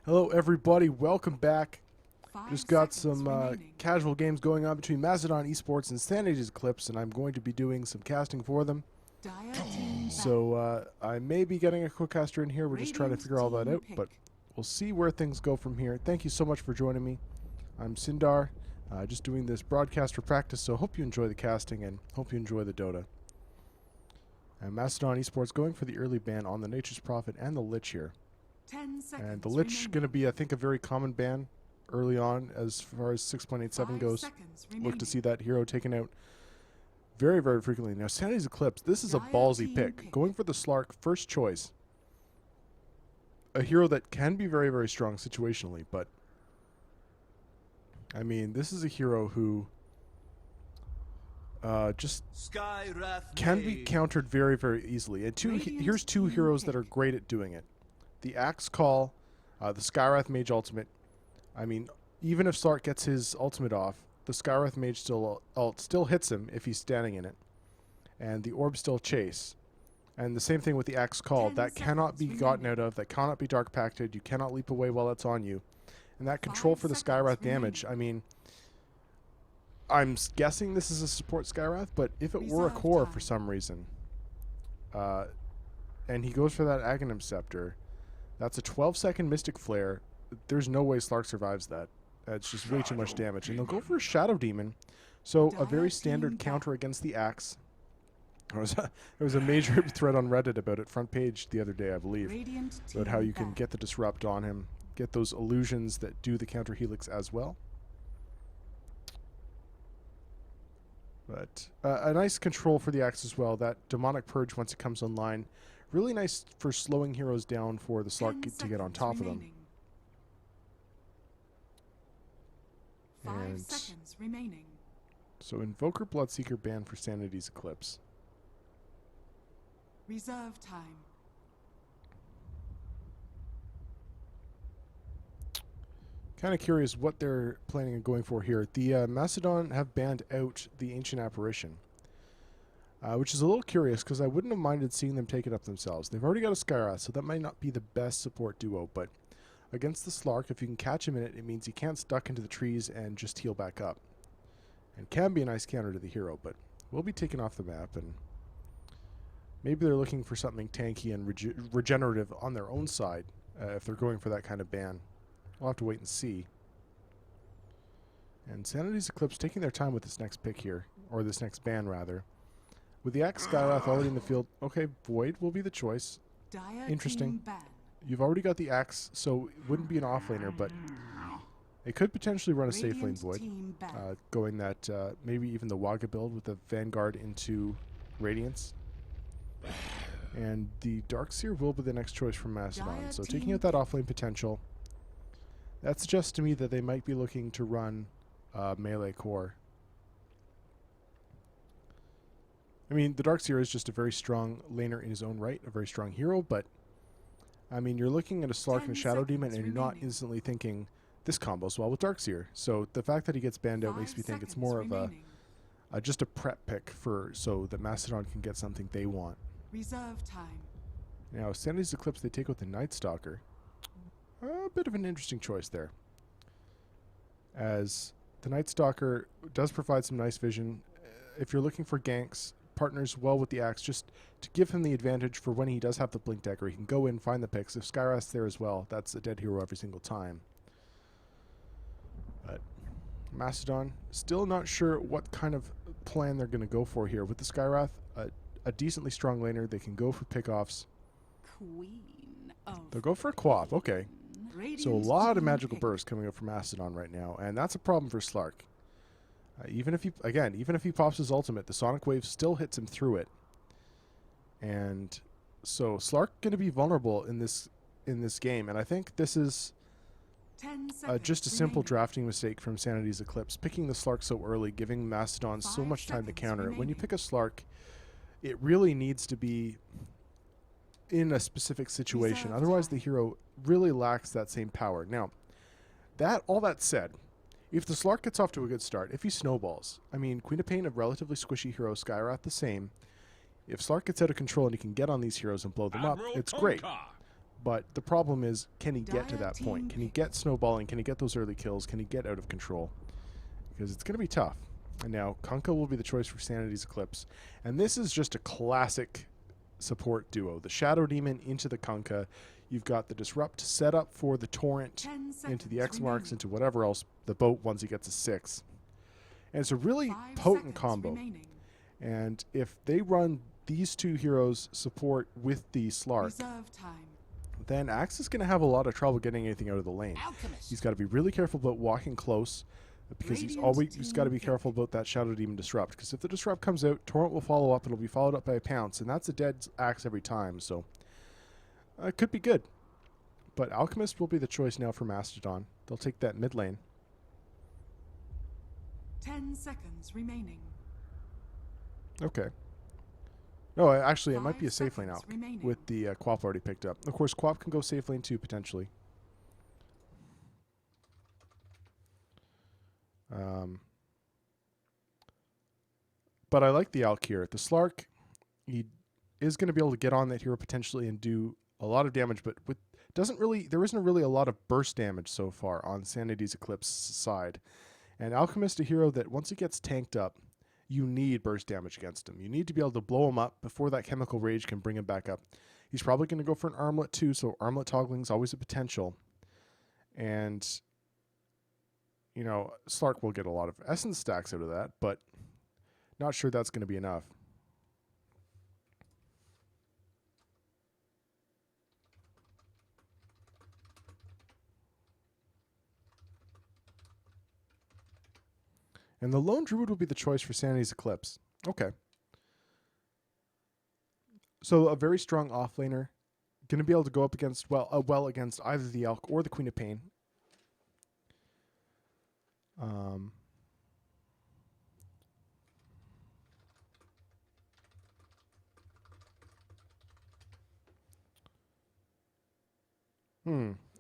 Hello everybody, welcome back. 5 Just got seconds some remaining. casual games going on between Mastadon Esports and Sanity's Eclipse, and I'm going to be doing some casting for them. Dire team So I may be getting a quick caster in here. We're just trying to Radiant figure all that team out, pick. but we'll see where things go from here. Thank you so much for joining me. I'm Sindar, just doing this broadcast for practice, so hope you enjoy the casting and hope you enjoy the Dota. And Mastadon Esports going for the early ban on the Nature's Prophet and the Lich here. 10 seconds And the Lich remaining. going to be, I think, a very common ban early on as far as 6.87 5 goes. seconds Look remaining. to see that hero taken out very, very frequently. Now, Sanity's Eclipse, this is a Dire ballsy team pick. pick. Going for the Slark, first choice. A hero that can be very, very strong situationally, but I mean, this is a hero who just can be countered very, very easily. And here's two team heroes that are pick. great at doing it. The Axe Call, the Skywrath Mage ultimate. I mean, even if Slark gets his ultimate off, the Skywrath Mage still hits him if he's standing in it. And the Orb still chase. And the same thing with the Axe Call. 10 That cannot be seconds gotten remaining. out of. That cannot be Dark Pacted. You cannot leap away while it's on you. And that control 5 for the seconds Skywrath damage, I mean, I'm guessing this is a support Skywrath, but if it were a Reserve core time. for some reason, and he goes for that Aghanim Scepter, that's a 12-second Mystic Flare. There's no way Slark survives that. It's just way too much damage. And they'll go for a Shadow Demon. So a very Dire standard team counter back. against the Axe. There was a major thread on Reddit about it, front page the other day, I believe, Radiant about how team you can back. get the Disrupt on him, get those illusions that do the counter Helix as well. But a nice control for the Axe as well. That Demonic Purge, once it comes online, really nice for slowing heroes down for the 10 Slark to get on seconds top of them. remaining. 5 And seconds remaining. so Invoker Bloodseeker banned for Sanity's Eclipse. Reserve time. Kind of curious what they're planning on going for here. The Mastadon have banned out the Ancient Apparition, which is a little curious because I wouldn't have minded seeing them take it up themselves. They've already got a Skywrath, so that might not be the best support duo, but against the Slark, if you can catch him in it, it means he can't stuck into the trees and just heal back up. And can be a nice counter to the hero, but will be taken off the map, and maybe they're looking for something tanky and regenerative on their own side if they're going for that kind of ban. We'll have to wait and see. And Sanity's Eclipse taking their time with this next pick here, or this next ban rather. With the Axe Skywrath already in the field, okay, Void will be the choice. Dire Interesting. team ban. You've already got the Axe, so it wouldn't be an offlaner, but it could potentially run a safe lane Radiant Void. team ban. Going that, maybe even the Wagga build with the Vanguard into Radiance. And the Darkseer will be the next choice from Mastodon. Dire So taking team out that offlane potential, that suggests to me that they might be looking to run melee core. I mean, the Darkseer is just a very strong laner in his own right, a very strong hero, but I mean, you're looking at a Slark and a 10 Shadow Demon, seconds and you're not remaining. instantly thinking, this combos well with Darkseer. So the fact that he gets banned out 5 makes me think it's seconds more of remaining. just a prep pick for so that Mastodon can get something they want. Reserve time. Now, Sanity's Eclipse, they take with the Night Stalker. A bit of an interesting choice there, as the Night Stalker does provide some nice vision. If you're looking for ganks, partners well with the Axe, just to give him the advantage for when he does have the Blink Dagger. He can go in, find the picks. If Skywrath's there as well, that's a dead hero every single time. But Mastodon, still not sure what kind of plan they're going to go for here. With the Skywrath, a decently strong laner, they can go for pickoffs. Queen of They'll go for a Quap, okay. Radiant So a lot of team magical pick. bursts coming up from Mastodon right now, and that's a problem for Slark. Even if he pops his ultimate, the Sonic Wave still hits him through it, and so Slark going to be vulnerable in this game. And I think this is 10 seconds just a simple remaining. drafting mistake from Sanity's Eclipse, picking the Slark so early, giving Mastodon so 5 much time to seconds counter it. When you remaining. pick a Slark, it really needs to be in a specific situation. Reserve Otherwise, time. the hero really lacks that same power. Now, all that said, if the Slark gets off to a good start, if he snowballs, I mean, Queen of Pain, a relatively squishy hero, Skywrath the same. If Slark gets out of control and he can get on these heroes and blow them up, it's great. But the problem is, can he get to Dire that point? team Can he pick. get snowballing? Can he get those early kills? Can he get out of control? Because it's going to be tough. And now Kunkka will be the choice for Sanity's Eclipse. And this is just a classic support duo. The Shadow Demon into the Kunkka. You've got the Disrupt set up for the Torrent 10 into the seconds X marks, remaining. into whatever else, the boat once he gets a 6. And it's a really 5 potent seconds combo. remaining. And if they run these two heroes support with the Slark, Reserve time. then Axe is going to have a lot of trouble getting anything out of the lane. Alchemist. He's got to be really careful about walking close, because he's Radiant always got to team be pick. careful about that Shadow Demon Disrupt. Because if the Disrupt comes out, Torrent will follow up, and it'll be followed up by a Pounce, and that's a dead Axe every time. So it could be good. But Alchemist will be the choice now for Mastadon. They'll take that mid lane. 10 seconds remaining. Okay. No, actually, it might be a 5 safe lane seconds Alch remaining. with the Quap already picked up. Of course, Quap can go safe lane too, potentially. But I like the Alch here. The Slark, he is going to be able to get on that hero potentially and do a lot of damage, but there isn't really a lot of burst damage so far on Sanity's Eclipse side. And Alchemist, a hero that once he gets tanked up, you need burst damage against him. You need to be able to blow him up before that Chemical Rage can bring him back up. He's probably going to go for an Armlet too, so Armlet toggling is always a potential. And, you know, Slark will get a lot of Essence stacks out of that, but not sure that's going to be enough. And the Lone Druid will be the choice for Sanity's Eclipse. Okay. So a very strong offlaner. Going to be able to go up against, well against either the Elk or the Queen of Pain.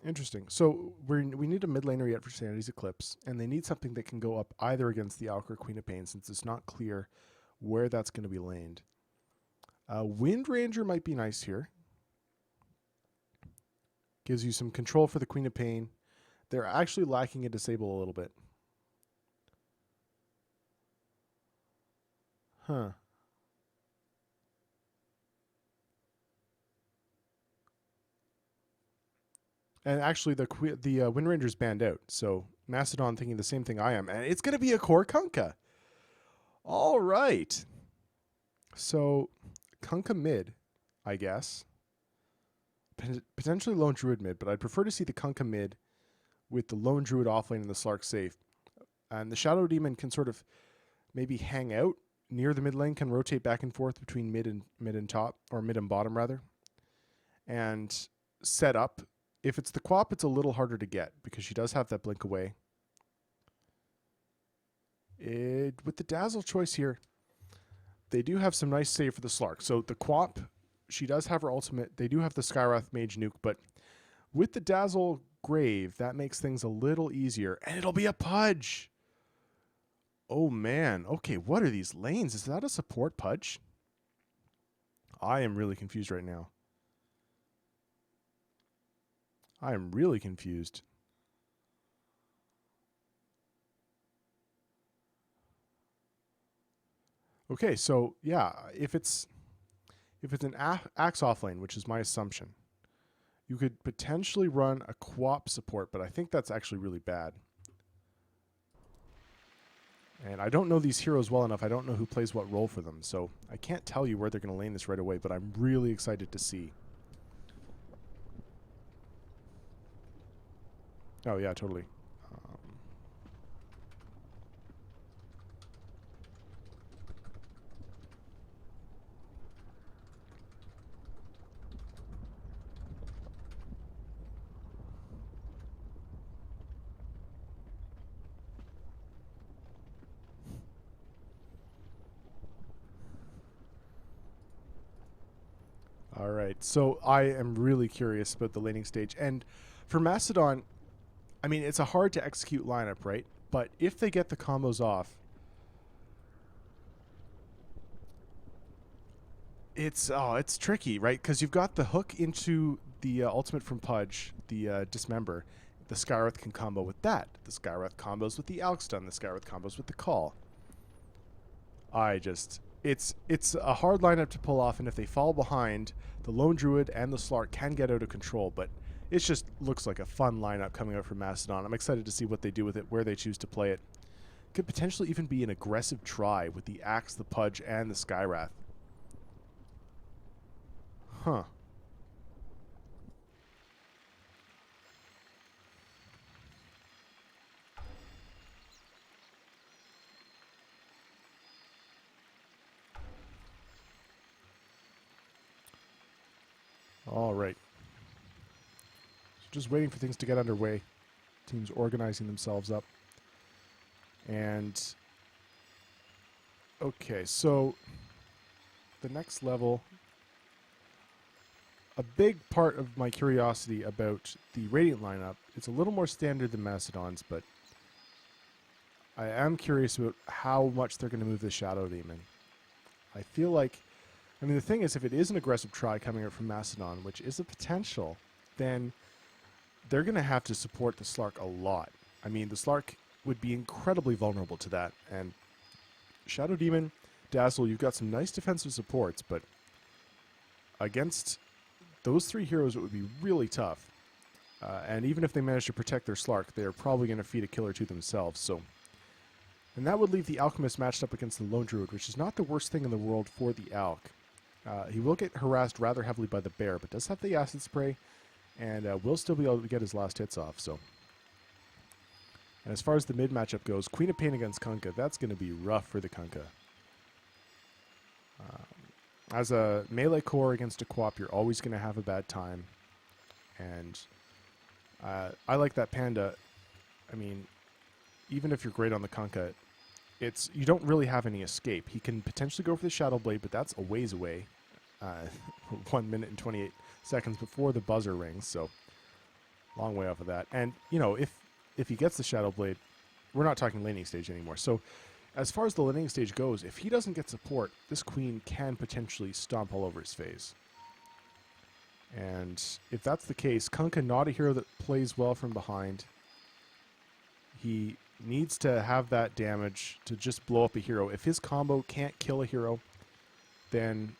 Interesting. So we need a mid laner yet for Sanity's Eclipse, and they need something that can go up either against the Elk or Queen of Pain, since it's not clear where that's going to be laned. Wind Ranger might be nice here. Gives you some control for the Queen of Pain. They're actually lacking a disable a little bit. Huh. And actually, the Wind Ranger's banned out. So Mastadon thinking the same thing I am. And it's going to be a core Kunkka. All right. So Kunkka mid, I guess. Potentially Lone Druid mid, but I'd prefer to see the Kunkka mid with the Lone Druid offlane and the Slark safe. And the Shadow Demon can sort of maybe hang out near the mid lane, can rotate back and forth between mid and top, or mid and bottom rather, and set up. If it's the Quap, it's a little harder to get because she does have that blink away. With the Dazzle choice here, they do have some nice save for the Slark. So the Quap, she does have her ultimate. They do have the Skywrath Mage nuke, but with the Dazzle Grave, that makes things a little easier. And it'll be a Pudge. Oh, man. Okay, what are these lanes? Is that a support Pudge? I am really confused right now. I am really confused. Okay, so yeah, if it's an Axe offlane, which is my assumption, you could potentially run a Quap support, but I think that's actually really bad. And I don't know these heroes well enough. I don't know who plays what role for them, so I can't tell you where they're going to lane this right away, but I'm really excited to see. Oh, yeah, totally. All right, so I am really curious about the laning stage. And for Mastadon, I mean, it's a hard to execute lineup, right? But if they get the combos off, it's tricky, right? Because you've got the hook into the ultimate from Pudge, the Dismember, the Skywrath can combo with that. The Skywrath combos with the Alk Stun. The Skywrath combos with the Call. It's a hard lineup to pull off, and if they fall behind, the Lone Druid and the Slark can get out of control, but it just looks like a fun lineup coming out from Mastadon. I'm excited to see what they do with it, where they choose to play it. Could potentially even be an aggressive try with the Axe, the Pudge, and the Skywrath. Huh. All right. So just waiting for things to get underway. Teams organizing themselves up. And okay, so the next level, a big part of my curiosity about the Radiant lineup, it's a little more standard than Mastodon's, but I am curious about how much they're going to move the Shadow Demon. I feel like, I mean, the thing is, if it is an aggressive try coming out from Mastodon, which is a potential, then they're going to have to support the Slark a lot. I mean, the Slark would be incredibly vulnerable to that, and Shadow Demon, Dazzle, you've got some nice defensive supports, but against those three heroes it would be really tough. And even if they manage to protect their Slark, they're probably going to feed a kill or two themselves. So, and that would leave the Alchemist matched up against the Lone Druid, which is not the worst thing in the world for the Alk. He will get harassed rather heavily by the Bear, but does have the Acid Spray, and will still be able to get his last hits off. So, and as far as the mid matchup goes, Queen of Pain against Kunkka, that's going to be rough for the Kunkka. As a melee core against a Quap, you're always going to have a bad time. And I like that Panda. I mean, even if you're great on the Kunkka, you don't really have any escape. He can potentially go for the Shadow Blade, but that's a ways away. 1 minute and 28 seconds before the buzzer rings, so long way off of that. And, you know, if he gets the Shadow Blade, we're not talking laning stage anymore. So as far as the laning stage goes, if he doesn't get support, this Queen can potentially stomp all over his face. And if that's the case, Kunkka, not a hero that plays well from behind. He needs to have that damage to just blow up a hero. If his combo can't kill a hero, then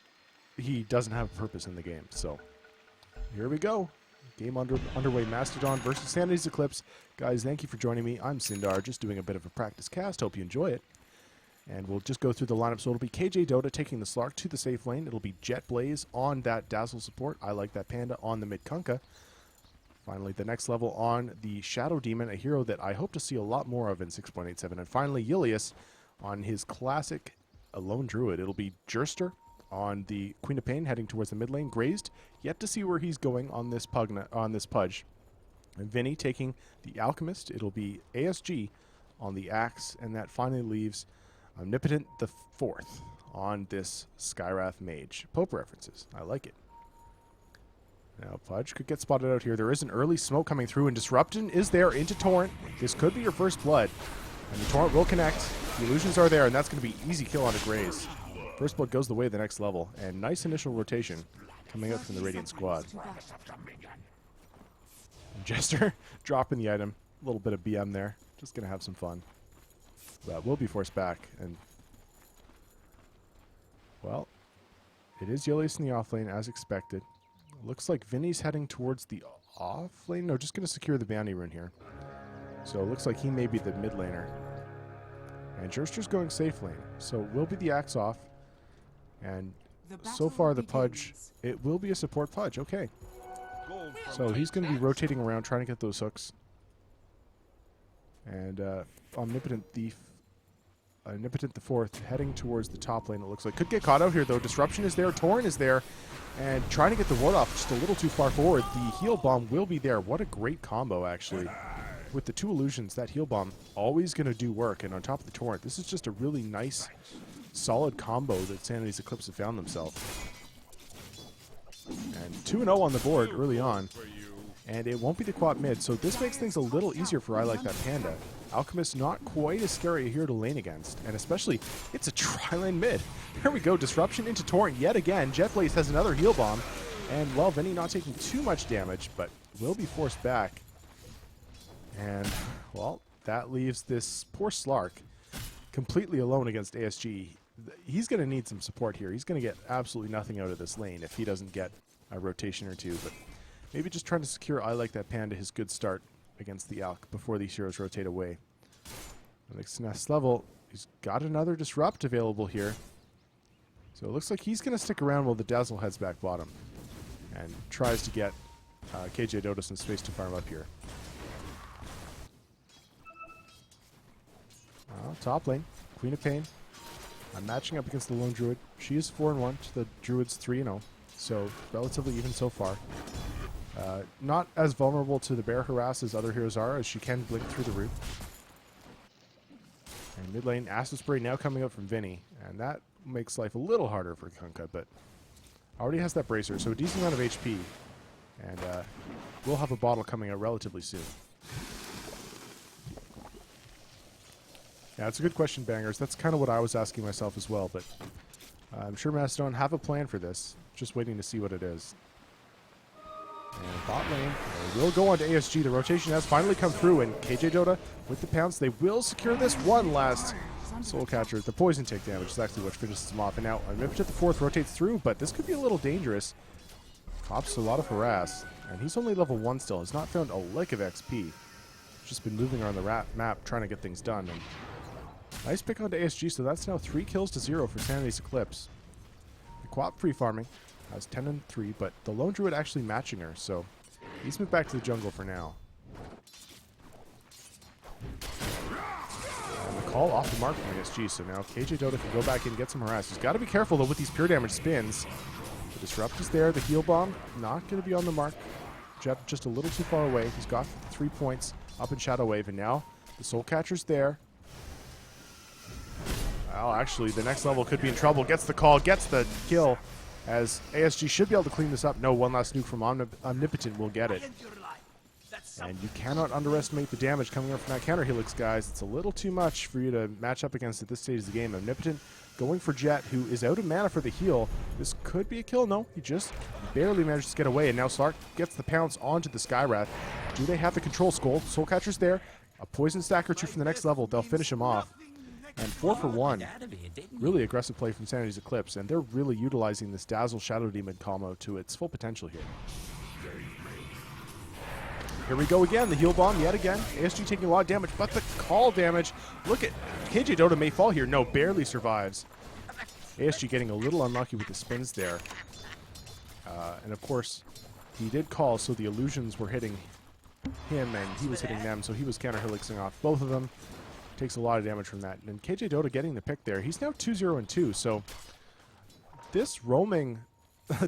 he doesn't have a purpose in the game. So here we go. Game underway. Mastadon versus Sanity's Eclipse. Guys, thank you for joining me. I'm Sindar, just doing a bit of a practice cast. Hope you enjoy it. And we'll just go through the lineup. So it'll be KJ Dota taking the Slark to the safe lane. It'll be Jet Blaze on that Dazzle support. I like that Panda on the mid Kunkka. Finally, the next level on the Shadow Demon, a hero that I hope to see a lot more of in 6.87. And finally, Ilias on his classic Lone Druid. It'll be Jurster on the Queen of Pain, heading towards the mid lane. Grazed, yet to see where he's going on this Pudge. And Vinny taking the Alchemist. It'll be ASG on the Axe, and that finally leaves Omnipotent the Fourth on this Skywrath Mage. Pope references. I like it. Now, Pudge could get spotted out here. There is an early smoke coming through, and Disruption is there into Torrent. This could be your first blood. And the Torrent will connect. The illusions are there, and that's going to be easy kill on a Graze. First blood goes the way of the next level. And nice initial rotation coming up from the Radiant squad. And Jester dropping the item. A little bit of BM there. Just going to have some fun. But will be forced back. And, well, it is Ilias in the off lane, as expected. Looks like Vinny's heading towards the off lane. No, just going to secure the bounty rune here. So it looks like he may be the mid laner. And Jurster's going safe lane. So will be the Axe off. And so far the Pudge, it will be a support Pudge. Okay. So he's going to be rotating around trying to get those hooks. And Omnipotent the Fourth heading towards the top lane, it looks like. Could get caught out here, though. Disruption is there. Torrent is there. And trying to get the ward off just a little too far forward. The heal bomb will be there. What a great combo, actually. With the two illusions, that heal bomb always going to do work. And on top of the Torrent, this is just a really nice, solid combo that Sanity's Eclipse have found themselves. And 2-0 on the board early on. And it won't be the quad mid, so this makes things a little easier for I Like That Panda. Alchemist not quite as scary here to lane against, and especially, it's a tri-lane mid. There we go, Disruption into Torrent yet again. Jet Blaze has another heal bomb. And, well, Vinny not taking too much damage, but will be forced back. And, well, that leaves this poor Slark completely alone against ASG. He's going to need some support here. He's going to get absolutely nothing out of this lane if he doesn't get a rotation or two. But maybe just trying to secure I Like That Panda his good start against the Alk before these heroes rotate away. Next level, he's got another Disrupt available here. So it looks like he's going to stick around while the Dazzle heads back bottom and tries to get KJ Dota some space to farm up here. Top lane, Queen of Pain. I'm matching up against the Lone Druid. She is 4-1 to the Druid's 3-0, so relatively even so far. Not as vulnerable to the bear harass as other heroes are, as she can blink through the root. And mid lane, Acid Spray now coming up from Vinny, and that makes life a little harder for Kunkka, but already has that bracer, so a decent amount of HP, and we'll have a bottle coming out relatively soon. Yeah, it's a good question, Bangers. That's kind of what I was asking myself as well, but I'm sure Mastadon have a plan for this. Just waiting to see what it is. And bot lane, they will go on to ASG. The rotation has finally come through, and KJ Dota with the pounce. They will secure this one last Soul Catcher. The poison take damage is actually what finishes him off. And now Omnipotent the fourth rotates through, but this could be a little dangerous. Cops a lot of harass, and he's only level 1 still. Has not found a lick of XP. Just been moving around the map trying to get things done. And nice pick onto ASG, so that's now 3 kills to 0 for Sanity's Eclipse. The Quap free farming has 10 and 3, but the Lone Druid actually matching her, so he's moved back to the jungle for now. And the call off the mark from ASG, so now KJ Dota can go back in and get some harass. He's got to be careful though with these pure damage spins. The Disrupt is there, the heal bomb not going to be on the mark. Jet just a little too far away. He's got 3 points up in Shadow Wave, and now the Soul Catcher's there. Well, actually, the next level could be in trouble. Gets the call, gets the kill, as ASG should be able to clean this up. No, one last nuke from Omnipotent will get it. And you cannot underestimate the damage coming up from that counter helix, guys. It's a little too much for you to match up against at this stage of the game. Omnipotent going for Jet, who is out of mana for the heal. This could be a kill. No, he just barely managed to get away, and now Slark gets the pounce onto the Skywrath. Do they have the control skull? Soul Catcher's there. A poison stack or two from the next level. They'll finish him off. And 4 for 1. Really aggressive play from Sanity's Eclipse, and they're really utilizing this Dazzle Shadow Demon combo to its full potential here. Here we go again, the heal bomb yet again. ASG taking a lot of damage, but the call damage. Look at KJ Dota may fall here. No, barely survives. ASG getting a little unlucky with the spins there. And of course, he did call, so the illusions were hitting him, and he was hitting them, so he was counter helixing off both of them. Takes a lot of damage from that. And KJ Dota getting the pick there. He's now 2-0-2, so this roaming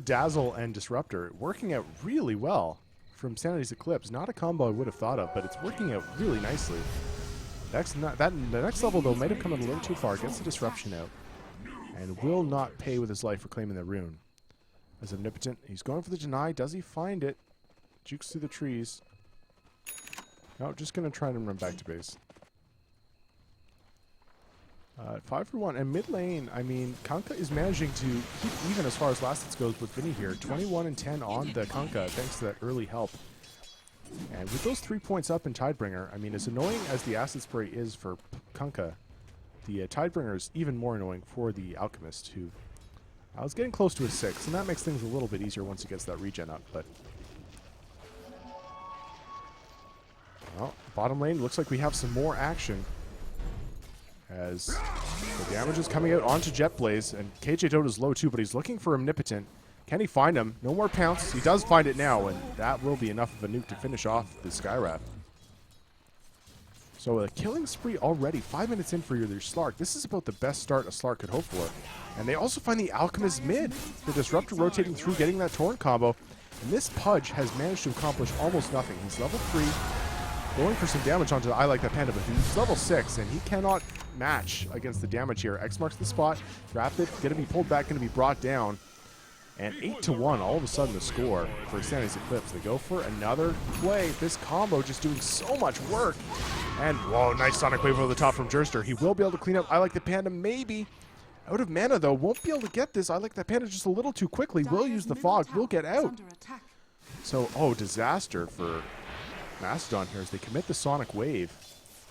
Dazzle and Disruptor working out really well from Sanity's Eclipse. Not a combo I would have thought of, but it's working out really nicely. The next level, though, might have come in a little too far. Gets the Disruption out and will not pay with his life for claiming the rune. As Omnipotent, he's going for the deny. Does he find it? Jukes through the trees. No, just going to try and run back to base. 5 for 1. And mid lane, I mean, Kunkka is managing to keep even as far as last hits goes with Vinny here. 21 and 10 on the Kunkka, thanks to that early help. And with those 3 points up in Tidebringer, I mean, as annoying as the Acid Spray is for Kunkka, the Tidebringer is even more annoying for the Alchemist, who was getting close to his 6, and that makes things a little bit easier once he gets that regen up. But well, bottom lane, looks like we have some more action, as the damage is coming out onto Jetblaze, and KJ Dota's low too, but he's looking for Omnipotent. Can he find him? No more pounce. He does find it now, and that will be enough of a nuke to finish off the Skywrath. So a killing spree already, 5 minutes in for your Slark. This is about the best start a Slark could hope for. And they also find the Alchemist mid. The Disruptor rotating through, getting that Torrent combo. And this Pudge has managed to accomplish almost nothing. He's level 3. Going for some damage onto the I Like That Panda, but he's level 6, and he cannot match against the damage here. X marks the spot, Rapid, going to be pulled back, going to be brought down. And 8-1, all of a sudden the score for Sanity's Eclipse. They go for another play. This combo just doing so much work. And, whoa, nice Sonic Wave over the top from Jerster. He will be able to clean up I Like the Panda, maybe. Out of mana, though. Won't be able to get this. I like that panda just a little too quickly. Will use the fog. Will get out. So, oh, disaster for Mastadon here as they commit the Sonic Wave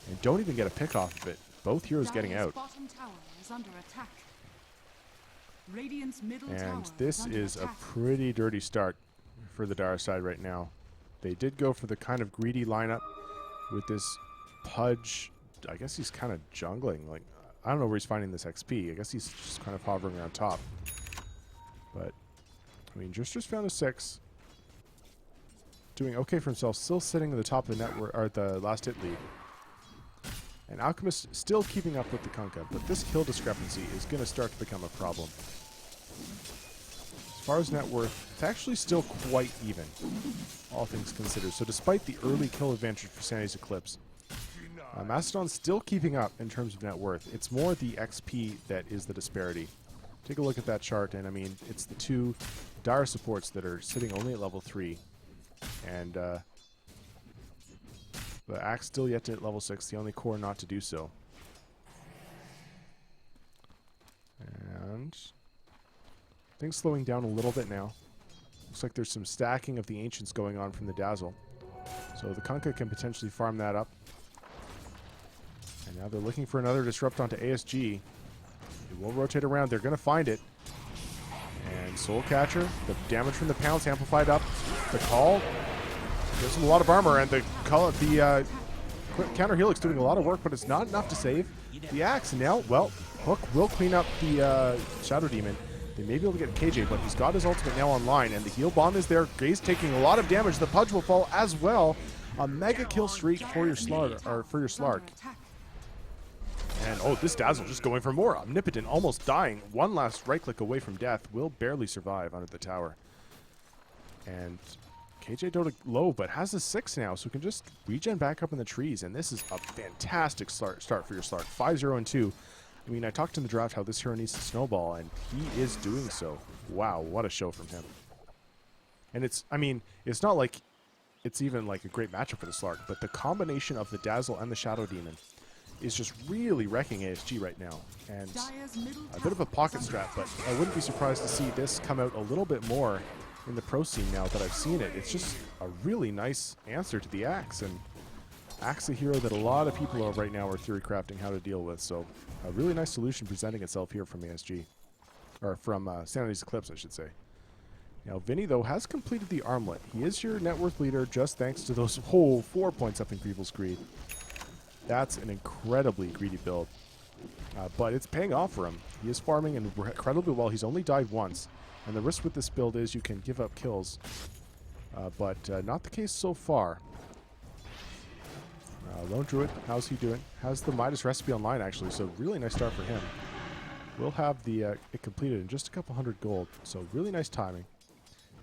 and don't even get a pick off of it. Both heroes getting out. And this is a pretty dirty start for the Dire side right now. They did go for the kind of greedy lineup with this Pudge. I guess he's kind of jungling. Like, I don't know where he's finding this XP. I guess he's just kind of hovering around top. But, I mean, just found a 6. Doing okay for himself. Still sitting at the top of the network, or the last hit lead. And Alchemist still keeping up with the Kunkka, but this kill discrepancy is going to start to become a problem. As far as net worth, it's actually still quite even, all things considered. So despite the early kill advantage for Sanity's Eclipse, Mastodon's still keeping up in terms of net worth. It's more the XP that is the disparity. Take a look at that chart, and I mean, it's the two Dire supports that are sitting only at level 3. And the Axe still yet to hit level 6, the only core not to do so. And things slowing down a little bit now. Looks like there's some stacking of the Ancients going on from the Dazzle. So the Kunkka can potentially farm that up. And now they're looking for another Disrupt onto ASG. It will rotate around. They're going to find it. And Soul Catcher, the damage from the Pounce amplified up. The call gives him a lot of armor, and the counter helix doing a lot of work, but it's not enough to save the Axe. And now, well, Hook will clean up the Shadow Demon. They may be able to get KJ, but he's got his ultimate now online, and the heal bomb is there. Gaze taking a lot of damage. The Pudge will fall as well. A mega kill streak for your Slark. And oh, this Dazzle just going for more. Omnipotent almost dying. One last right click away from death. Will barely survive under the tower. And KJ Dota low, but has a 6 now, so can just regen back up in the trees. And this is a fantastic start for your Slark. 5-0 and 2. I mean, I talked in the draft how this hero needs to snowball, and he is doing so. Wow, what a show from him. And it's, I mean, it's not like it's even like a great matchup for the Slark, but the combination of the Dazzle and the Shadow Demon is just really wrecking ASG right now. And a bit of a pocket strat, but I wouldn't be surprised to see this come out a little bit more in the pro scene now that I've seen it. It's just a really nice answer to the Axe, and Axe a hero that a lot of people are right now are theory crafting how to deal with. So a really nice solution presenting itself here from ASG, or from Sanity's Eclipse, I should say. Now Vinny though has completed the armlet. He is your net worth leader just thanks to those whole 4 points up in People's Greed. That's an incredibly greedy build, but it's paying off for him. He is farming incredibly well. He's only died once, and the risk with this build is you can give up kills, but not the case so far. Lone Druid, how's he doing? Has the Midas recipe online actually, so really nice start for him. We'll have it completed in just a couple hundred gold, so really nice timing.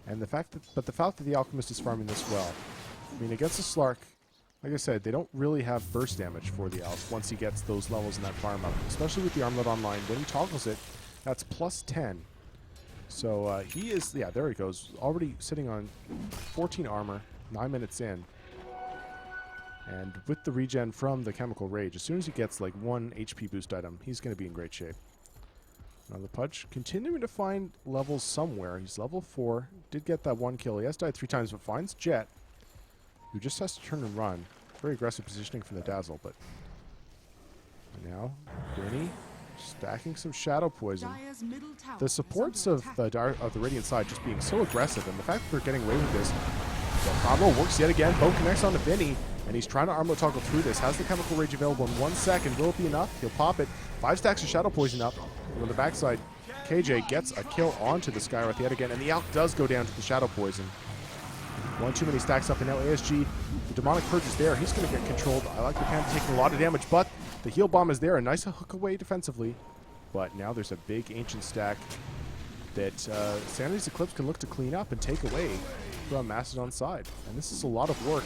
And the fact that the Alchemist is farming this well, I mean, against the Slark, like I said, they don't really have burst damage for the Alch once he gets those levels in that farm up, especially with the armlet online. When he toggles it, that's plus 10. So he is, yeah, there he goes, already sitting on 14 armor, 9 minutes in. And with the regen from the Chemical Rage, as soon as he gets like 1 HP boost item, he's going to be in great shape. Now the Pudge continuing to find levels somewhere. He's level 4, did get that 1 kill. He has died 3 times, but finds Jet, who just has to turn and run. Very aggressive positioning from the Dazzle, but now Vinny stacking some Shadow Poison. The supports of the Radiant side just being so aggressive, and the fact that they're getting away with this. The combo works yet again. Bow connects onto Vinny, and he's trying to armlet toggle through this. Has the Chemical Rage available in 1 second. Will it be enough? He'll pop it. 5 stacks of Shadow Poison up. And on the backside, KJ gets a kill onto the Skywrath yet again, and the Alch does go down to the Shadow Poison. One too many stacks up, and now ASG, the Demonic Purge is there. He's going to get controlled. I like the Panther taking a lot of damage, but the heal bomb is there. A nice hook away defensively. But now there's a big Ancient stack that Sanity's Eclipse can look to clean up and take away from Mastodon's side. And this is a lot of work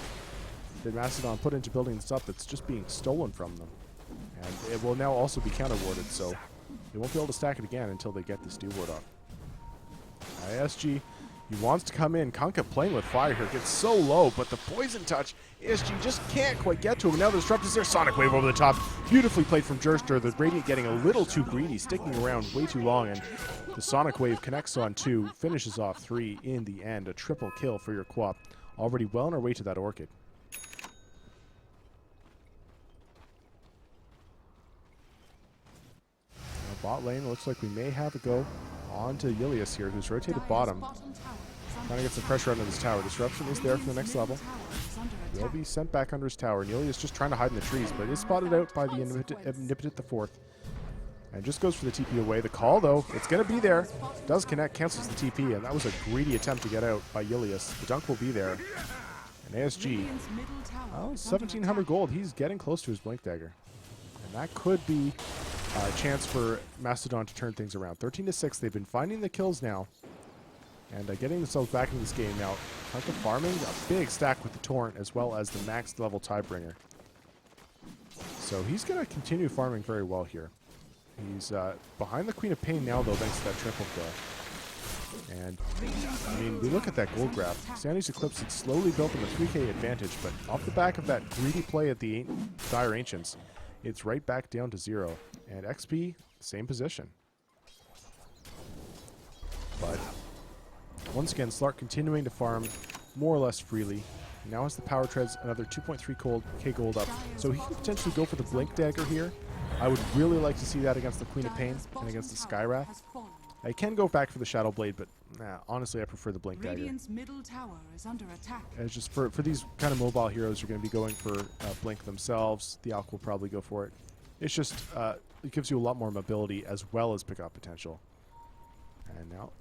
that Mastodon put into building this up that's just being stolen from them. And it will now also be counter-warded, so they won't be able to stack it again until they get the Steel Ward off. ISG He wants to come in. Kunkka playing with fire here. Gets so low, but the poison touch, ASG just can't quite get to him. Now the disrupt is there. Sonic Wave over the top. Beautifully played from Jerster. The Radiant getting a little too greedy, sticking around way too long, and the Sonic Wave connects on 2, finishes off 3 in the end. A triple kill for your co-op. Already well on our way to that Orchid. Bot lane looks like we may have a go on to Ilias here, who's rotated bottom. Trying to get some pressure onto this tower. Disruption is there for the next level. Will be sent back under his tower. And Ilias just trying to hide in the trees, but it is spotted out by the Omnipotent the 4th. And just goes for the TP away. The call, though, it's going to be there. Does connect, cancels the TP, and that was a greedy attempt to get out by Ilias. The dunk will be there. And ASG, well, 1,700 gold. He's getting close to his Blink Dagger. And that could be a chance for Mastadon to turn things around. 13-6. They've been finding the kills now. And getting themselves back in this game now. Kunkka farming a big stack with the Torrent as well as the maxed level Tidebringer. So he's going to continue farming very well here. He's behind the Queen of Pain now, though, thanks to that triple kill. And, I mean, we look at that gold graph. Sanity's Eclipse had slowly built them a 3k advantage, but off the back of that greedy play at the Dire Ancients, it's right back down to 0. And XP, same position. But once again, Slark continuing to farm more or less freely. Now has the power treads another 2.3k gold up. So he can potentially go for the Blink Dagger here. I would really like to see that against the Queen of Pain and against the Skywrath. I can go back for the Shadow Blade, but honestly, I prefer the Blink Dagger. Middle tower is under attack. It's just for these kind of mobile heroes, you're going to be going for Blink themselves. The Alk will probably go for it. It's just, it gives you a lot more mobility as well as pickup potential. And now,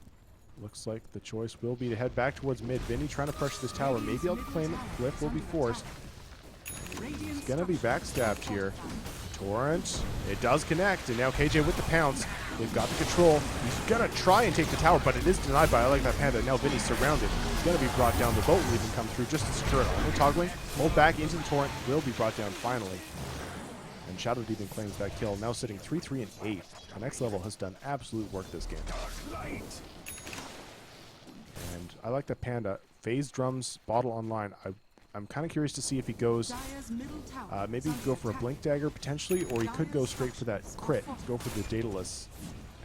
looks like the choice will be to head back towards mid. Vinny trying to pressure this tower. Maybe able to claim it. Flip will be forced. It's going to be backstabbed here. Torrent, it does connect, and now KJ with the pounce. They've got the control. He's going to try and take the tower, but it is denied by I Like That Panda. Now Vinny's surrounded. He's going to be brought down. The boat will even come through just to secure it. Only toggling. Hold back into the Torrent. Will be brought down finally. And Shadow Demon claims that kill. Now sitting 3-3 and 8. The next level has done absolute work this game. And I Like That Panda. Phase drums, bottle online. I'm kind of curious to see if he goes, maybe go for a Blink Dagger potentially, or he could go straight for that crit, go for the Daedalus,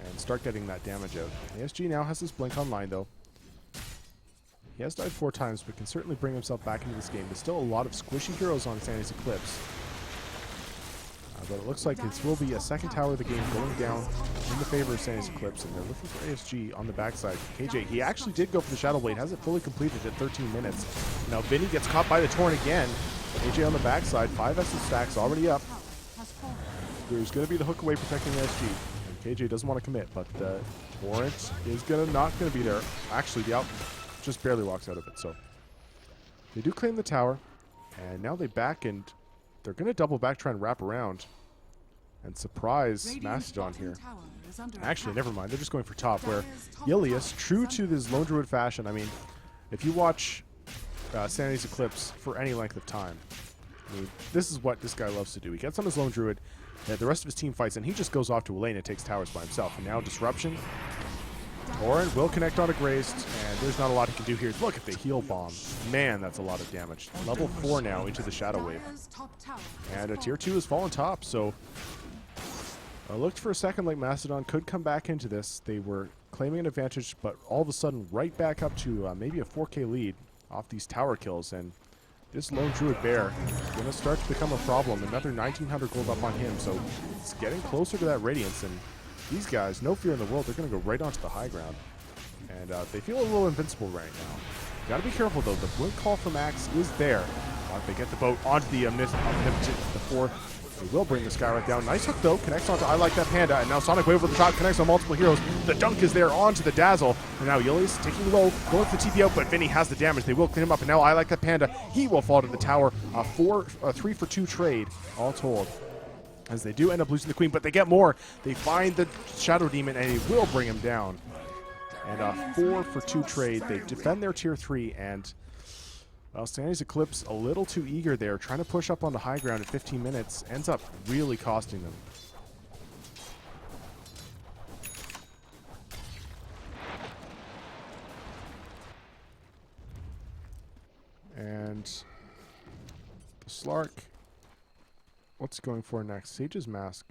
and start getting that damage out. ASG now has his Blink online, though. He has died 4 times, but can certainly bring himself back into this game. There's still a lot of squishy heroes on Sanity's Eclipse. But it looks like this will be a second tower of the game going down in the favor of Sanity's Eclipse, and they're looking for ASG on the backside. KJ, he actually did go for the Shadow Blade, has it fully completed at 13 minutes. Now Vinny gets caught by the Torrent again. KJ on the backside, 5 essence stacks already up. There's going to be the hook away protecting ASG. And KJ doesn't want to commit, but the Torrent is not going to be there. Actually, the out just barely walks out of it. So they do claim the tower, and now they back, and they're going to double back, try and wrap around and surprise Mastadon here. Actually, never mind. They're just going for top, where Ilias, true to this Lone Druid fashion, I mean, if you watch Sanity's Eclipse for any length of time, I mean, this is what this guy loves to do. He gets on his Lone Druid, the rest of his team fights, and he just goes off to a lane and takes towers by himself. And now Disruption. Torrent will connect onto Grazed, and there's not a lot he can do here. Look at the heal bomb. Man, that's a lot of damage. Level 4 now into the Shadow Wave. And a tier 2 has fallen top, so I looked for a second like Mastadon could come back into this. They were claiming an advantage, but all of a sudden right back up to maybe a 4k lead off these tower kills, and this Lone Druid Bear is going to start to become a problem. Another 1900 gold up on him, so it's getting closer to that Radiance, and these guys, no fear in the world, they're going to go right onto the high ground. And they feel a little invincible right now. Got to be careful, though. The Blink Call from Axe is there. They get the boat onto the Omnipotent, the 4th. They will bring the Skywrath down. Nice hook, though. Connects onto I Like That Panda. And now Sonic Wave over the top connects on multiple heroes. The dunk is there onto the Dazzle. And now Ilias taking low, going for the TP out, but Vinny has the damage. They will clean him up. And now I Like That Panda. He will fall to the tower. 3 for 2 trade, all told. As they do end up losing the Queen, but they get more. They find the Shadow Demon, and he will bring him down. And a 4 for 2 trade. They defend their tier 3, and well, Sanity's Eclipse a little too eager there, trying to push up on the high ground at 15 minutes, ends up really costing them. And the Slark, what's he going for next? Sage's Mask.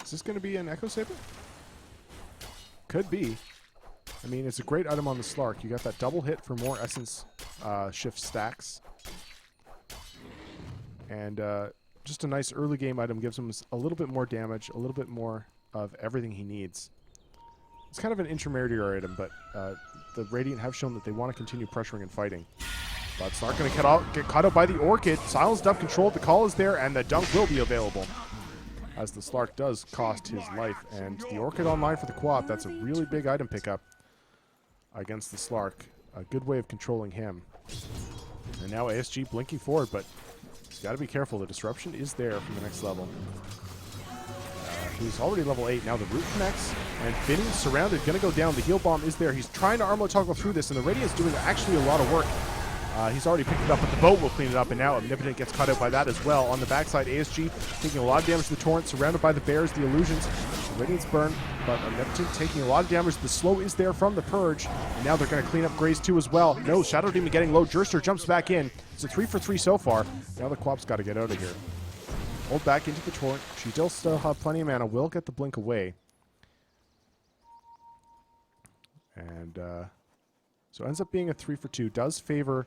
Is this going to be an Echo Saber? Could be. I mean, it's a great item on the Slark. You got that double hit for more Essence shift stacks. And just a nice early game item. Gives him a little bit more damage, a little bit more of everything he needs. It's kind of an intermediary item, but the Radiant have shown that they want to continue pressuring and fighting. But Slark going to get caught out by the Orchid. Silence Dove controlled. The call is there, and the dunk will be available. As the Slark does cost his life. And the Orchid online for the co-op. That's a really big item pickup against the Slark. A good way of controlling him. And now ASG blinking forward, but he's got to be careful. The disruption is there from the next level. He's already level 8. Now the root connects, and Vinny's surrounded. Going to go down. The heal bomb is there. He's trying to armor toggle through this, and the Radiant's doing actually a lot of work. He's already picked it up, but the boat will clean it up, and now Omnipotent gets caught out by that as well. On the backside, ASG taking a lot of damage to the Torrent, surrounded by the Bears, the Illusions. The Radiant's burn, but Omnipotent taking a lot of damage. The slow is there from the Purge, and now they're going to clean up Graze too as well. No, Shadow Demon getting low. Jurster jumps back in. It's a 3 for 3 so far. Now the Co-op's got to get out of here. Hold back into the Torrent. She still have plenty of mana. Will get the blink away. And so it ends up being a 3 for 2. Does favor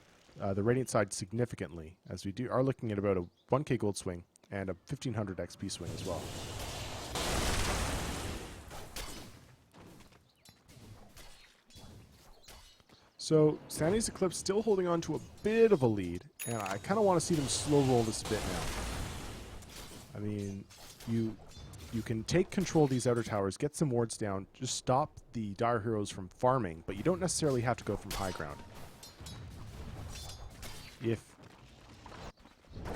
the Radiant side significantly, as we are looking at about a 1k gold swing and a 1500 XP swing as well. So Sanity's Eclipse still holding on to a bit of a lead, and I kind of want to see them slow roll this a bit now. I mean, you can take control of these outer towers, get some wards down, just stop the Dire Heroes from farming, but you don't necessarily have to go from high ground.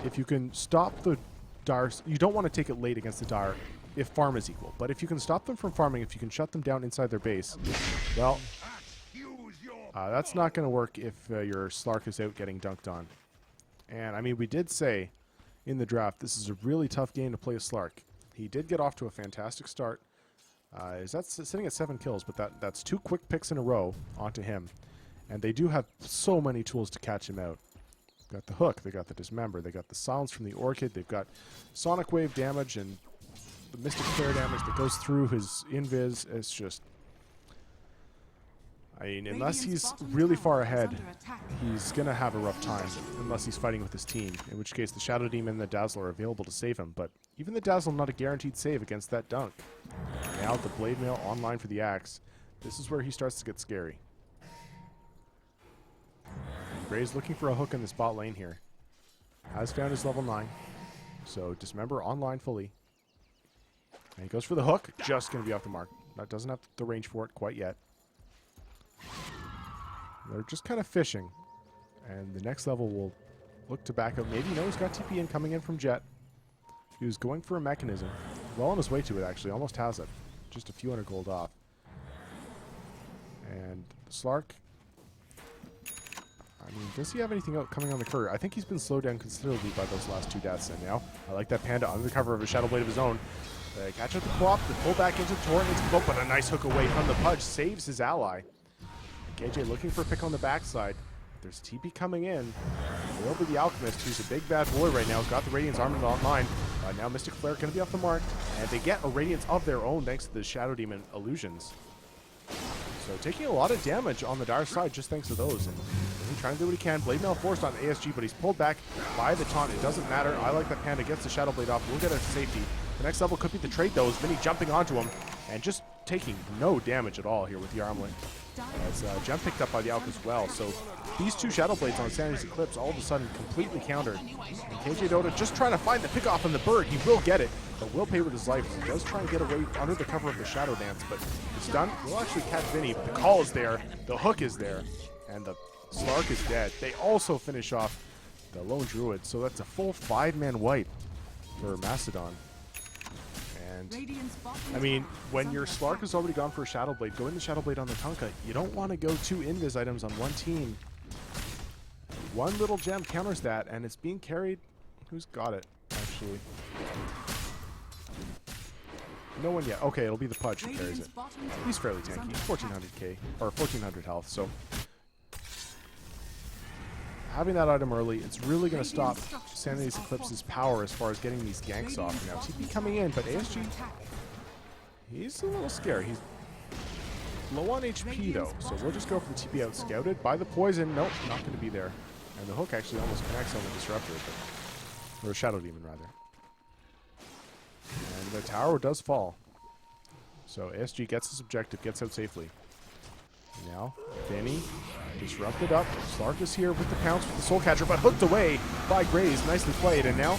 If you can stop the Dire, you don't want to take it late against the Dire if farm is equal, but if you can stop them from farming, if you can shut them down inside their base, well, that's not going to work if your Slark is out getting dunked on. And I mean, we did say in the draft, this is a really tough game to play a Slark. He did get off to a fantastic start. That's sitting at 7 kills, but that's 2 quick picks in a row onto him. And they do have so many tools to catch him out. They've got the hook, they got the dismember, they got the silence from the Orchid, they've got sonic wave damage and the mystic flare damage that goes through his invis. It's just, I mean, unless he's really far ahead, he's going to have a rough time, unless he's fighting with his team, in which case the Shadow Demon and the Dazzler are available to save him, but even the Dazzle not a guaranteed save against that dunk. Now the Blade Mail online for the Axe. This is where he starts to get scary. Gray's looking for a hook in the spot lane here. Has found his level 9, so Dismember online fully. And he goes for the hook, just going to be off the mark. That doesn't have the range for it quite yet. They're just kind of fishing, and the next level will look to back up. Maybe he's got TP in coming in from Jet. He was going for a mechanism. Well on his way to it, actually. Almost has it. Just a few hundred gold off. And Slark, I mean, does he have anything out coming on the courier? I think he's been slowed down considerably by those last 2 deaths, and now I like that Panda under the cover of a Shadow Blade of his own. Catch up the co-op, the pull back into the Torrent, into the boat, but a nice hook away from the Pudge saves his ally. KJ looking for a pick on the backside. There's TP coming in. Will be the Alchemist, who's a big bad boy right now. Got the Radiance armored online. Now Mystic Flare going to be off the mark. And they get a Radiance of their own thanks to the Shadow Demon illusions. So taking a lot of damage on the Dire side just thanks to those. And he's trying to do what he can. Blade Mail forced on ASG, but he's pulled back by the taunt. It doesn't matter. I like that Panda gets the Shadow Blade off. We'll get it to safety. The next level could be the trade though. Is Vinny jumping onto him and just taking no damage at all here with the armlet. As Gem picked up by the Alk as well. So these 2 Shadow Blades on Sanity's Eclipse all of a sudden completely countered. And KJ Dota just trying to find the pick off on the bird. He will get it, but will pay with his life. He does try and get away under the cover of the Shadow Dance, but it's done. We'll actually catch Vinny. The call is there, the hook is there, and the Slark is dead. They also finish off the Lone Druid, so that's a full 5-man wipe for Mastadon. And I mean, when your Slark is already gone for a Shadow Blade, going the Shadow Blade on the Tonka, you don't want to go 2 invis items on one team. One little gem counters that, and it's being carried. Who's got it, actually? No one yet. Okay, it'll be the Pudge who carries Radiant's it. bottom tower He's fairly is tanky. under He's attack. 1400k, or 1400 health, so having that item early, it's really going to stop Sanity's Eclipse's power as far as getting these ganks off. Now, TP coming in, but ASG, he's a little scary. He's low on HP, though, so we'll just go for the TP out scouted. By the poison, nope, not going to be there. And the hook actually almost connects on the Disruptor, or the Shadow Demon, rather. And the tower does fall. So ASG gets his objective, gets out safely. Now, Vinny disrupted up. Slark is here with the pounce with the Soul Catcher, but hooked away by Graze. Nicely played. And now,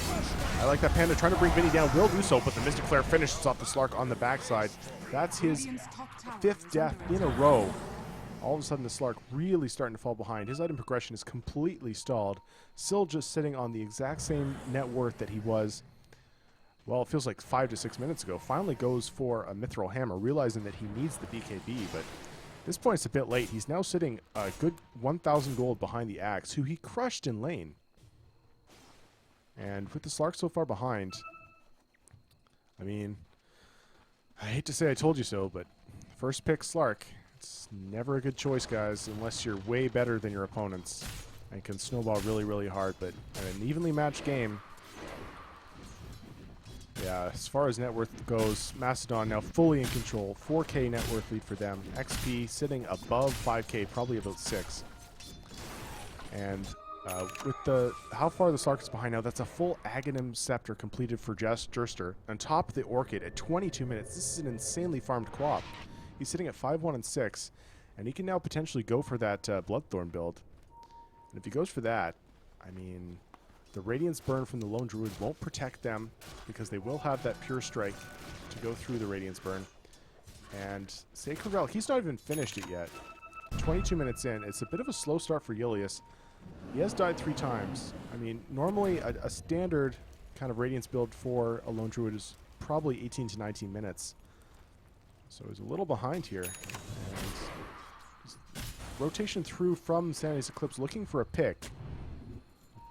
I like that Panda trying to bring Vinny down. Will do so, but the Mystic Flare finishes off the Slark on the backside. That's his Radiant's top tower 5th is death under in a attack. row. All of a sudden, the Slark really starting to fall behind. His item progression is completely stalled. Still just sitting on the exact same net worth that he was, well, it feels like 5 to 6 minutes ago. Finally goes for a Mithril Hammer, realizing that he needs the BKB, but at this point it's a bit late. He's now sitting a good 1,000 gold behind the Axe, who he crushed in lane. And with the Slark so far behind, I mean, I hate to say I told you so, but first pick Slark. It's never a good choice, guys, unless you're way better than your opponents and can snowball really, really hard. But in an evenly matched game, yeah, as far as net worth goes, Mastadon now fully in control. 4k net worth lead for them. XP sitting above 5k, probably about 6. And with the how far the Slark is behind now, that's a full Aghanim Scepter completed for Jester on top of the Orchid at 22 minutes. This is an insanely farmed Quap. He's sitting at 5-1 and 6, and he can now potentially go for that Bloodthorn build. And if he goes for that, I mean, the Radiance Burn from the Lone Druid won't protect them because they will have that Pure Strike to go through the Radiance Burn. And Sacred Relic, he's not even finished it yet. 22 minutes in. It's a bit of a slow start for Julius. He has died 3 times. I mean, normally a standard kind of Radiance build for a Lone Druid is probably 18 to 19 minutes. So he's a little behind here. And rotation through from Sanity's Eclipse looking for a pick.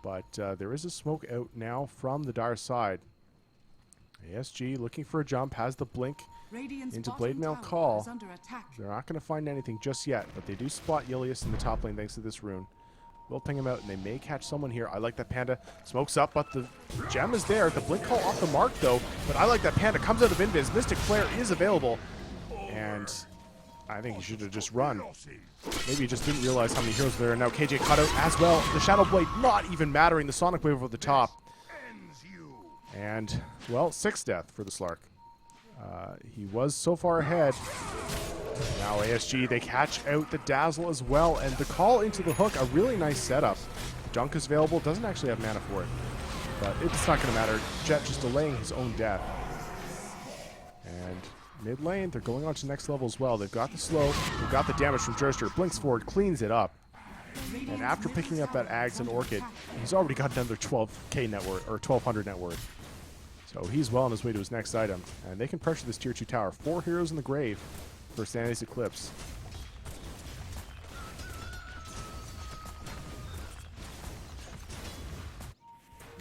But there is a smoke out now from the Dire side. ASG looking for a jump, has the blink Radiant's into bottom Blade Mail tower Call. is under attack. They're not going to find anything just yet, but they do spot Julius in the top lane thanks to this rune. Will ping him out, and they may catch someone here. I like that Panda. Smokes up, but the gem is there. The blink call off the mark, though. But I like that Panda. Comes out of Invis. Mystic Flare is available. And I think he should have just run. Maybe he just didn't realize how many heroes there are. Now KJ caught out as well. The Shadow Blade not even mattering. The Sonic Wave over the top. And, well, 6th death for the Slark. He was so far ahead. Now ASG, they catch out the Dazzle as well. And the call into the hook, a really nice setup. Dunk is available. Doesn't actually have mana for it. But it's not going to matter. Jet just delaying his own death. And mid lane, they're going on to next level as well. They've got the slow. They've got the damage from Jester. Blinks forward, cleans it up. And after picking up that Ags and Orchid, he's already got another 12k net worth, or 1200 net worth. So he's well on his way to his next item. And they can pressure this tier 2 tower. 4 heroes in the grave for Sanity's Eclipse.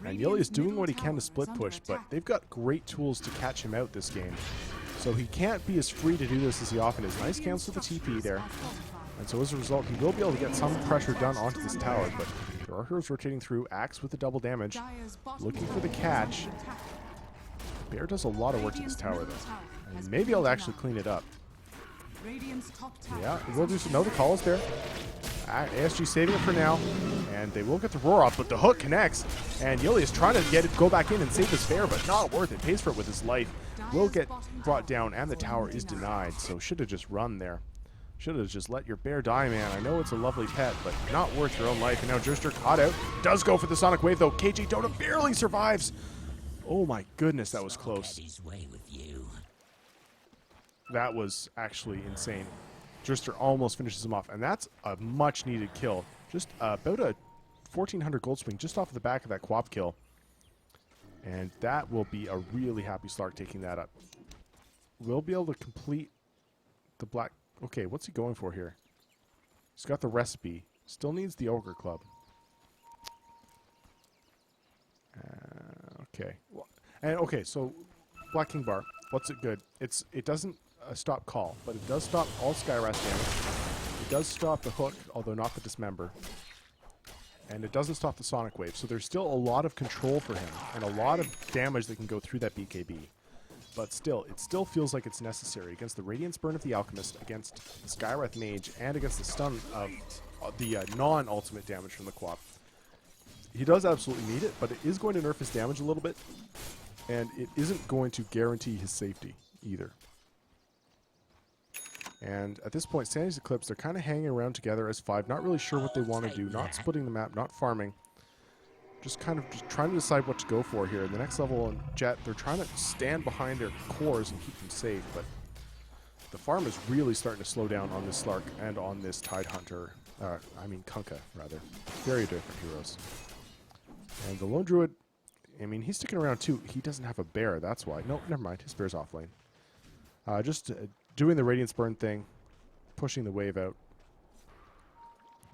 And Yili is doing what he can to split push, but they've got great tools to catch him out this game. So he can't be as free to do this as he often is. Nice cancel the TP there. And so as a result, he will be able to get some pressure done onto this tower, but there are heroes rotating through. Axe with the double damage. Looking for the catch. Bear does a lot of work to this tower, though. And maybe I'll actually clean it up. Yeah, we'll do some. No, the call is there. ASG saving it for now, and they will get the roar off, but the hook connects, and Yili is trying to go back in and save his fair, but not worth it. Pays for it with his life. Will get brought down, and the tower is denied, so should have just run there. Should have just let your bear die, man. I know it's a lovely pet, but not worth your own life. And now Jester caught out. Does go for the Sonic Wave, though. KG Dota barely survives. Oh my goodness, that was close. That was actually insane. Jester almost finishes him off, and that's a much-needed kill. Just about a 1,400 gold swing just off the back of that Quap kill. And that will be a really happy Slark taking that up. We'll be able to complete the black... Okay, what's he going for here? He's got the recipe. Still needs the Ogre Club. Okay. And okay, so Black King Bar. What's it good? It doesn't stop call, but it does stop all Skywrath damage. It does stop the hook, although not the dismember. And it doesn't stop the Sonic Wave, so there's still a lot of control for him, and a lot of damage that can go through that BKB. But still, it still feels like it's necessary against the Radiance Burn of the Alchemist, against the Skywrath Mage, and against the stun of the non-ultimate damage from the Quap. He does absolutely need it, but it is going to nerf his damage a little bit, and it isn't going to guarantee his safety either. And at this point, Sanity's Eclipse, they're kind of hanging around together as 5, not really sure what they want to do, not splitting the map, not farming. Just kind of just trying to decide what to go for here. In the next level on Jet, they're trying to stand behind their cores and keep them safe, but the farm is really starting to slow down on this Slark and on this Tidehunter. Kunkka, rather. Very different heroes. And the Lone Druid, I mean, he's sticking around too. He doesn't have a bear, that's why. No, never mind. His bear's off lane. Doing the Radiance Burn thing, pushing the wave out.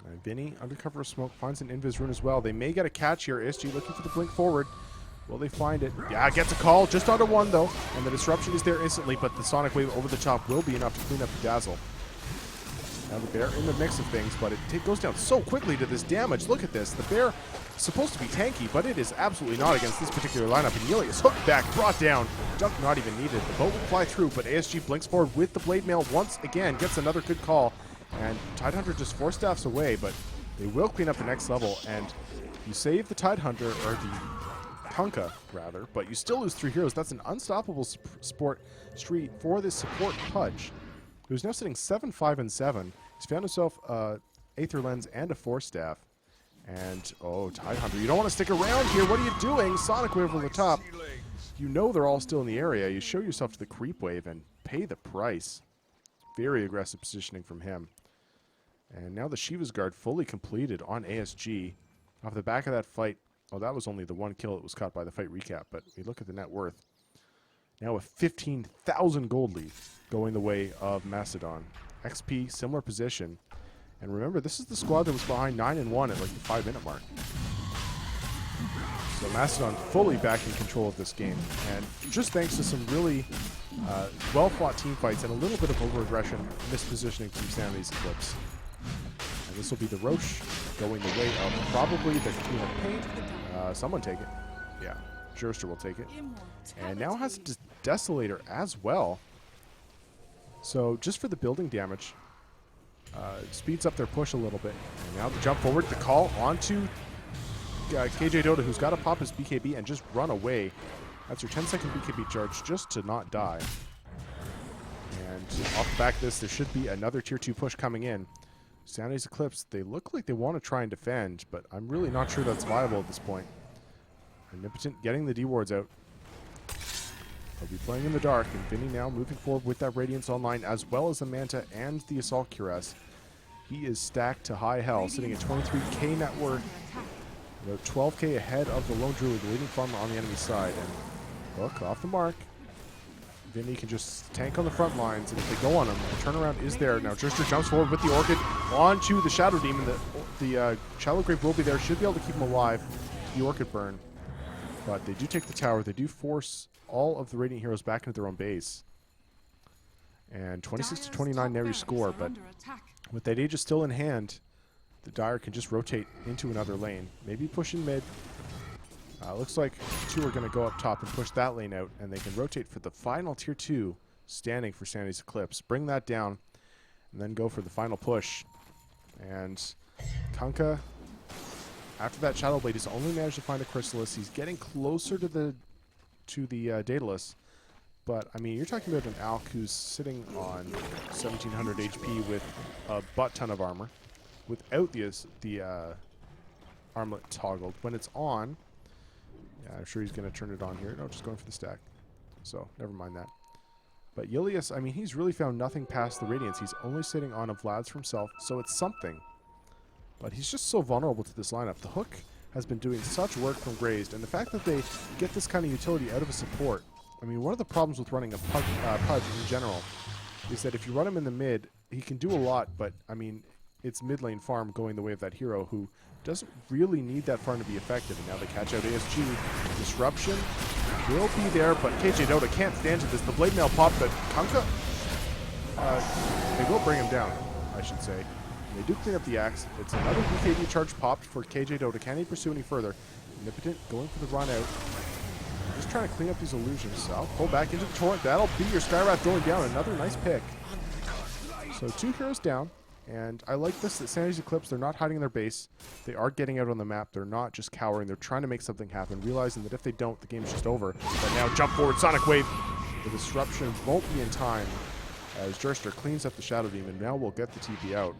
And Vinny, under cover of smoke, finds an Invis rune as well. They may get a catch here. SG looking for the blink forward. Will they find it? Yeah, gets a call. Just under 1, though. And the disruption is there instantly, but the Sonic Wave over the top will be enough to clean up the Dazzle. Now the bear in the mix of things, but it goes down so quickly to this damage. Look at this. The bear is supposed to be tanky, but it is absolutely not against this particular lineup. And Yuli is hooked back, brought down. Dunk not even needed. The boat will fly through, but ASG blinks forward with the Blade Mail once again. Gets another good call. And Tidehunter just 4 staffs away, but they will clean up the next level. And you save the Tidehunter, or the Kunkka, rather, but you still lose 3 heroes. That's an unstoppable support streak for this support Pudge, who's now sitting 7, 5, and 7. He's found himself Aether Lens and a 4-staff. And, oh, Tidehunter, you don't want to stick around here. What are you doing? Sonic Wave over the top. You know they're all still in the area. You show yourself to the creep wave and pay the price. Very aggressive positioning from him. And now the Shiva's Guard fully completed on ASG. Off the back of that fight, oh, that was only the 1 kill that was caught by the fight recap, but we look at the net worth. Now a 15,000 gold lead going the way of Mastadon. XP, similar position. And remember, this is the squad that was behind 9-1 at like the 5-minute mark. So Mastadon fully back in control of this game. And just thanks to some really well-fought team fights and a little bit of over-aggression, mispositioning from Sanity's Eclipse. And this will be the Roche going the way of probably the Queen of Pain. Someone take it. Yeah, Jurster will take it. And now has Desolator as well. So just for the building damage, speeds up their push a little bit. And now the jump forward, the call onto KJ Dota, who's got to pop his BKB and just run away. That's your 10-second BKB charge just to not die. And off the back of this, there should be another Tier 2 push coming in. Sanity's Eclipse, they look like they want to try and defend, but I'm really not sure that's viable at this point. Omnipotent getting the D-wards out. They'll be playing in the dark, and Vinny now moving forward with that Radiance online, as well as the Manta and the Assault Cuirass. He is stacked to high hell, sitting at 23k net worth. About 12k ahead of the Lone Druid, the leading farmer on the enemy side. And look, off the mark. Vinny can just tank on the front lines, and if they go on him, the turnaround is there. Now Jurster jumps forward with the Orchid onto the Shadow Demon. The Shallow Grave will be there, should be able to keep him alive. The Orchid burn. But they do take the tower. They do force all of the Radiant heroes back into their own base. And 26-29 now your score, but with that Aegis still in hand, the Dire can just rotate into another lane. Maybe push in mid. Looks like 2 are going to go up top and push that lane out, and they can rotate for the final Tier 2 standing for Sanity's Eclipse. Bring that down, and then go for the final push. And Kunkka, after that Shadow Blade, he's only managed to find a Chrysalis. He's getting closer to the Daedalus. But, I mean, you're talking about an Alk who's sitting on 1700 HP with a butt-ton of armor, without the armlet toggled. When it's on, yeah, I'm sure he's going to turn it on here. No, just going for the stack. So, never mind that. But Ilias, I mean, he's really found nothing past the Radiance. He's only sitting on a Vlad's for himself, so it's something. But he's just so vulnerable to this lineup. The hook has been doing such work from Grazed, and the fact that they get this kind of utility out of a support. I mean, one of the problems with running a Pudge in general is that if you run him in the mid, he can do a lot, but, I mean, its mid lane farm going the way of that hero who doesn't really need that farm to be effective. And now they catch out ASG. Disruption will be there, but KJ Dota can't stand to this. The blade mail popped, but Kanka, they will bring him down, I should say. They do clean up the axe. It's another BKB charge popped for KJ Dota. Can he pursue any further? Omnipotent going for the run out. Just trying to clean up these illusions. So I'll pull back into the torrent. That'll be your Skywrath going down. Another nice pick. So 2 heroes down. And I like this, that Sanity's Eclipse, they're not hiding in their base. They are getting out on the map. They're not just cowering. They're trying to make something happen, realizing that if they don't, the game's just over. But now jump forward, Sonic Wave. The disruption won't be in time as Jerster cleans up the Shadow Demon. Now we'll get the TP out.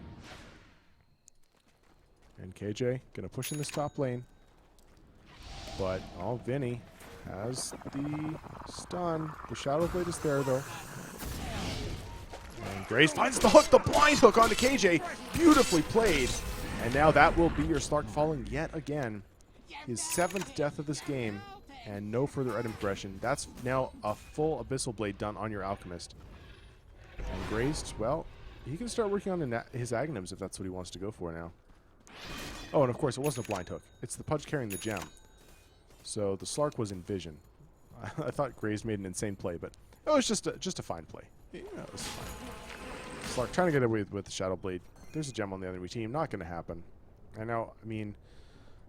And KJ going to push in this top lane. But, oh, Vinny has the stun. The Shadow Blade is there, though. And Grace finds the hook, the blind hook onto KJ. Beautifully played. And now that will be your Slark falling yet again. His 7th death of this game. And no further item progression. That's now a full Abyssal Blade done on your Alchemist. And Grace, well, he can start working on his Aghanims if that's what he wants to go for now. Oh, and of course, it wasn't a blind hook. It's the Pudge carrying the gem. So the Slark was in vision. I thought Graves made an insane play, but it was just a fine play. Yeah, it was fine. Slark trying to get away with the Shadow Blade. There's a gem on the enemy team. Not going to happen. I know, I mean,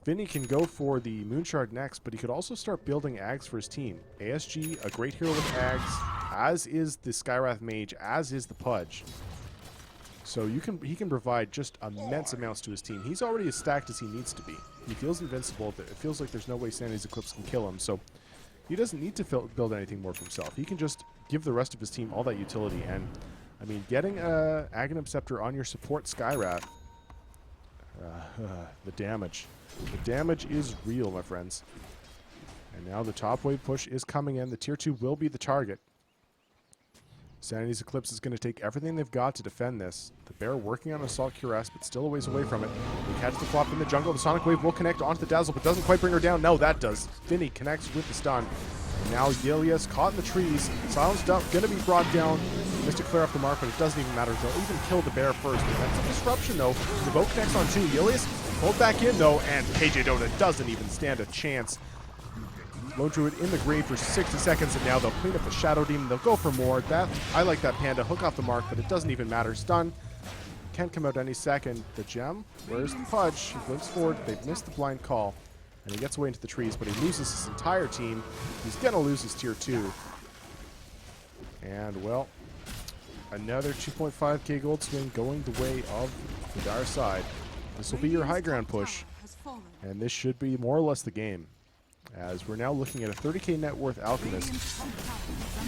Vinny can go for the Moonshard next, but he could also start building Ags for his team. ASG, a great hero with Ags, as is the Skywrath Mage, as is the Pudge. So he can provide just immense amounts to his team. He's already as stacked as he needs to be. He feels invincible. It feels like there's no way Sanity's Eclipse can kill him. So he doesn't need to build anything more for himself. He can just give the rest of his team all that utility. And, I mean, getting a Aghanim Scepter on your support Skywrath, the damage. The damage is real, my friends. And now the top wave push is coming in. The tier 2 will be the target. Sanity's Eclipse is going to take everything they've got to defend this. The Bear working on Assault Cuirass, but still a ways away from it. They catch the flop in the jungle. The Sonic Wave will connect onto the Dazzle, but doesn't quite bring her down. No, that does. Finny connects with the stun. And now Yelia's caught in the trees. Silenced up, going to be brought down. Mystic Flare off the mark, but it doesn't even matter. They'll even kill the Bear first. But that's a disruption, though. The boat connects on 2. Yelia's pulled back in, though, and KJ Dota doesn't even stand a chance. Lone Druid in the grave for 60 seconds, and now they'll clean up the Shadow Demon. They'll go for more. I like that Panda. Hook off the mark, but it doesn't even matter. Stun. Can't come out any second. The gem. Where's the Pudge? He blinks forward. They've missed the blind call. And he gets away into the trees, but he loses his entire team. He's going to lose his tier 2. And, well, another 2.5k gold swing going the way of the Dire side. This will be your high ground push. And this should be more or less the game, as we're now looking at a 30k net worth Alchemist.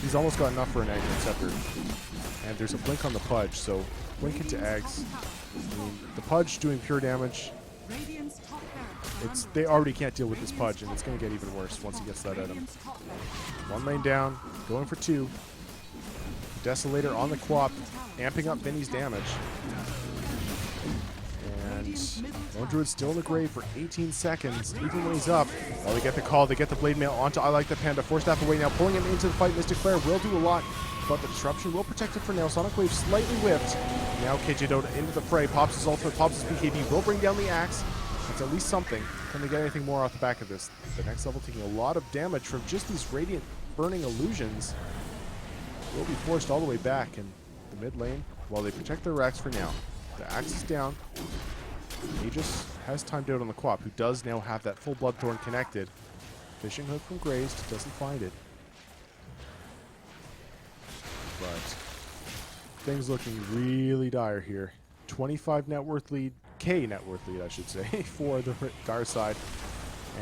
He's almost got enough for an Aghanim Scepter. And there's a blink on the Pudge, so blink into Ags. I mean, the Pudge doing pure damage. They already can't deal with this Pudge, and it's going to get even worse once he gets that item. 1 lane down, going for 2. Desolator on the Quap, amping up Vinny's damage. And Lone Druid still in the grave for 18 seconds, even when he's up. Well, they get the call, they get the Blade Mail onto I Like the Panda. Force Staff away now, pulling him into the fight. Mystic Flare will do a lot, but the disruption will protect it for now. Sonic Wave slightly whipped. Now KJ Dota into the fray, pops his ultimate, pops his BKB, will bring down the axe. It's at least something. Can they get anything more off the back of this? The next level taking a lot of damage from just these radiant burning illusions. Will be forced all the way back in the mid lane while they protect their racks for now. The axe is down. Aegis has timed out on the Quap, who does now have that full Bloodthorn connected. Fishing hook from Grazed, doesn't find it. But things looking really dire here. 25 net worth lead, K net worth lead, I should say, for the Dire side.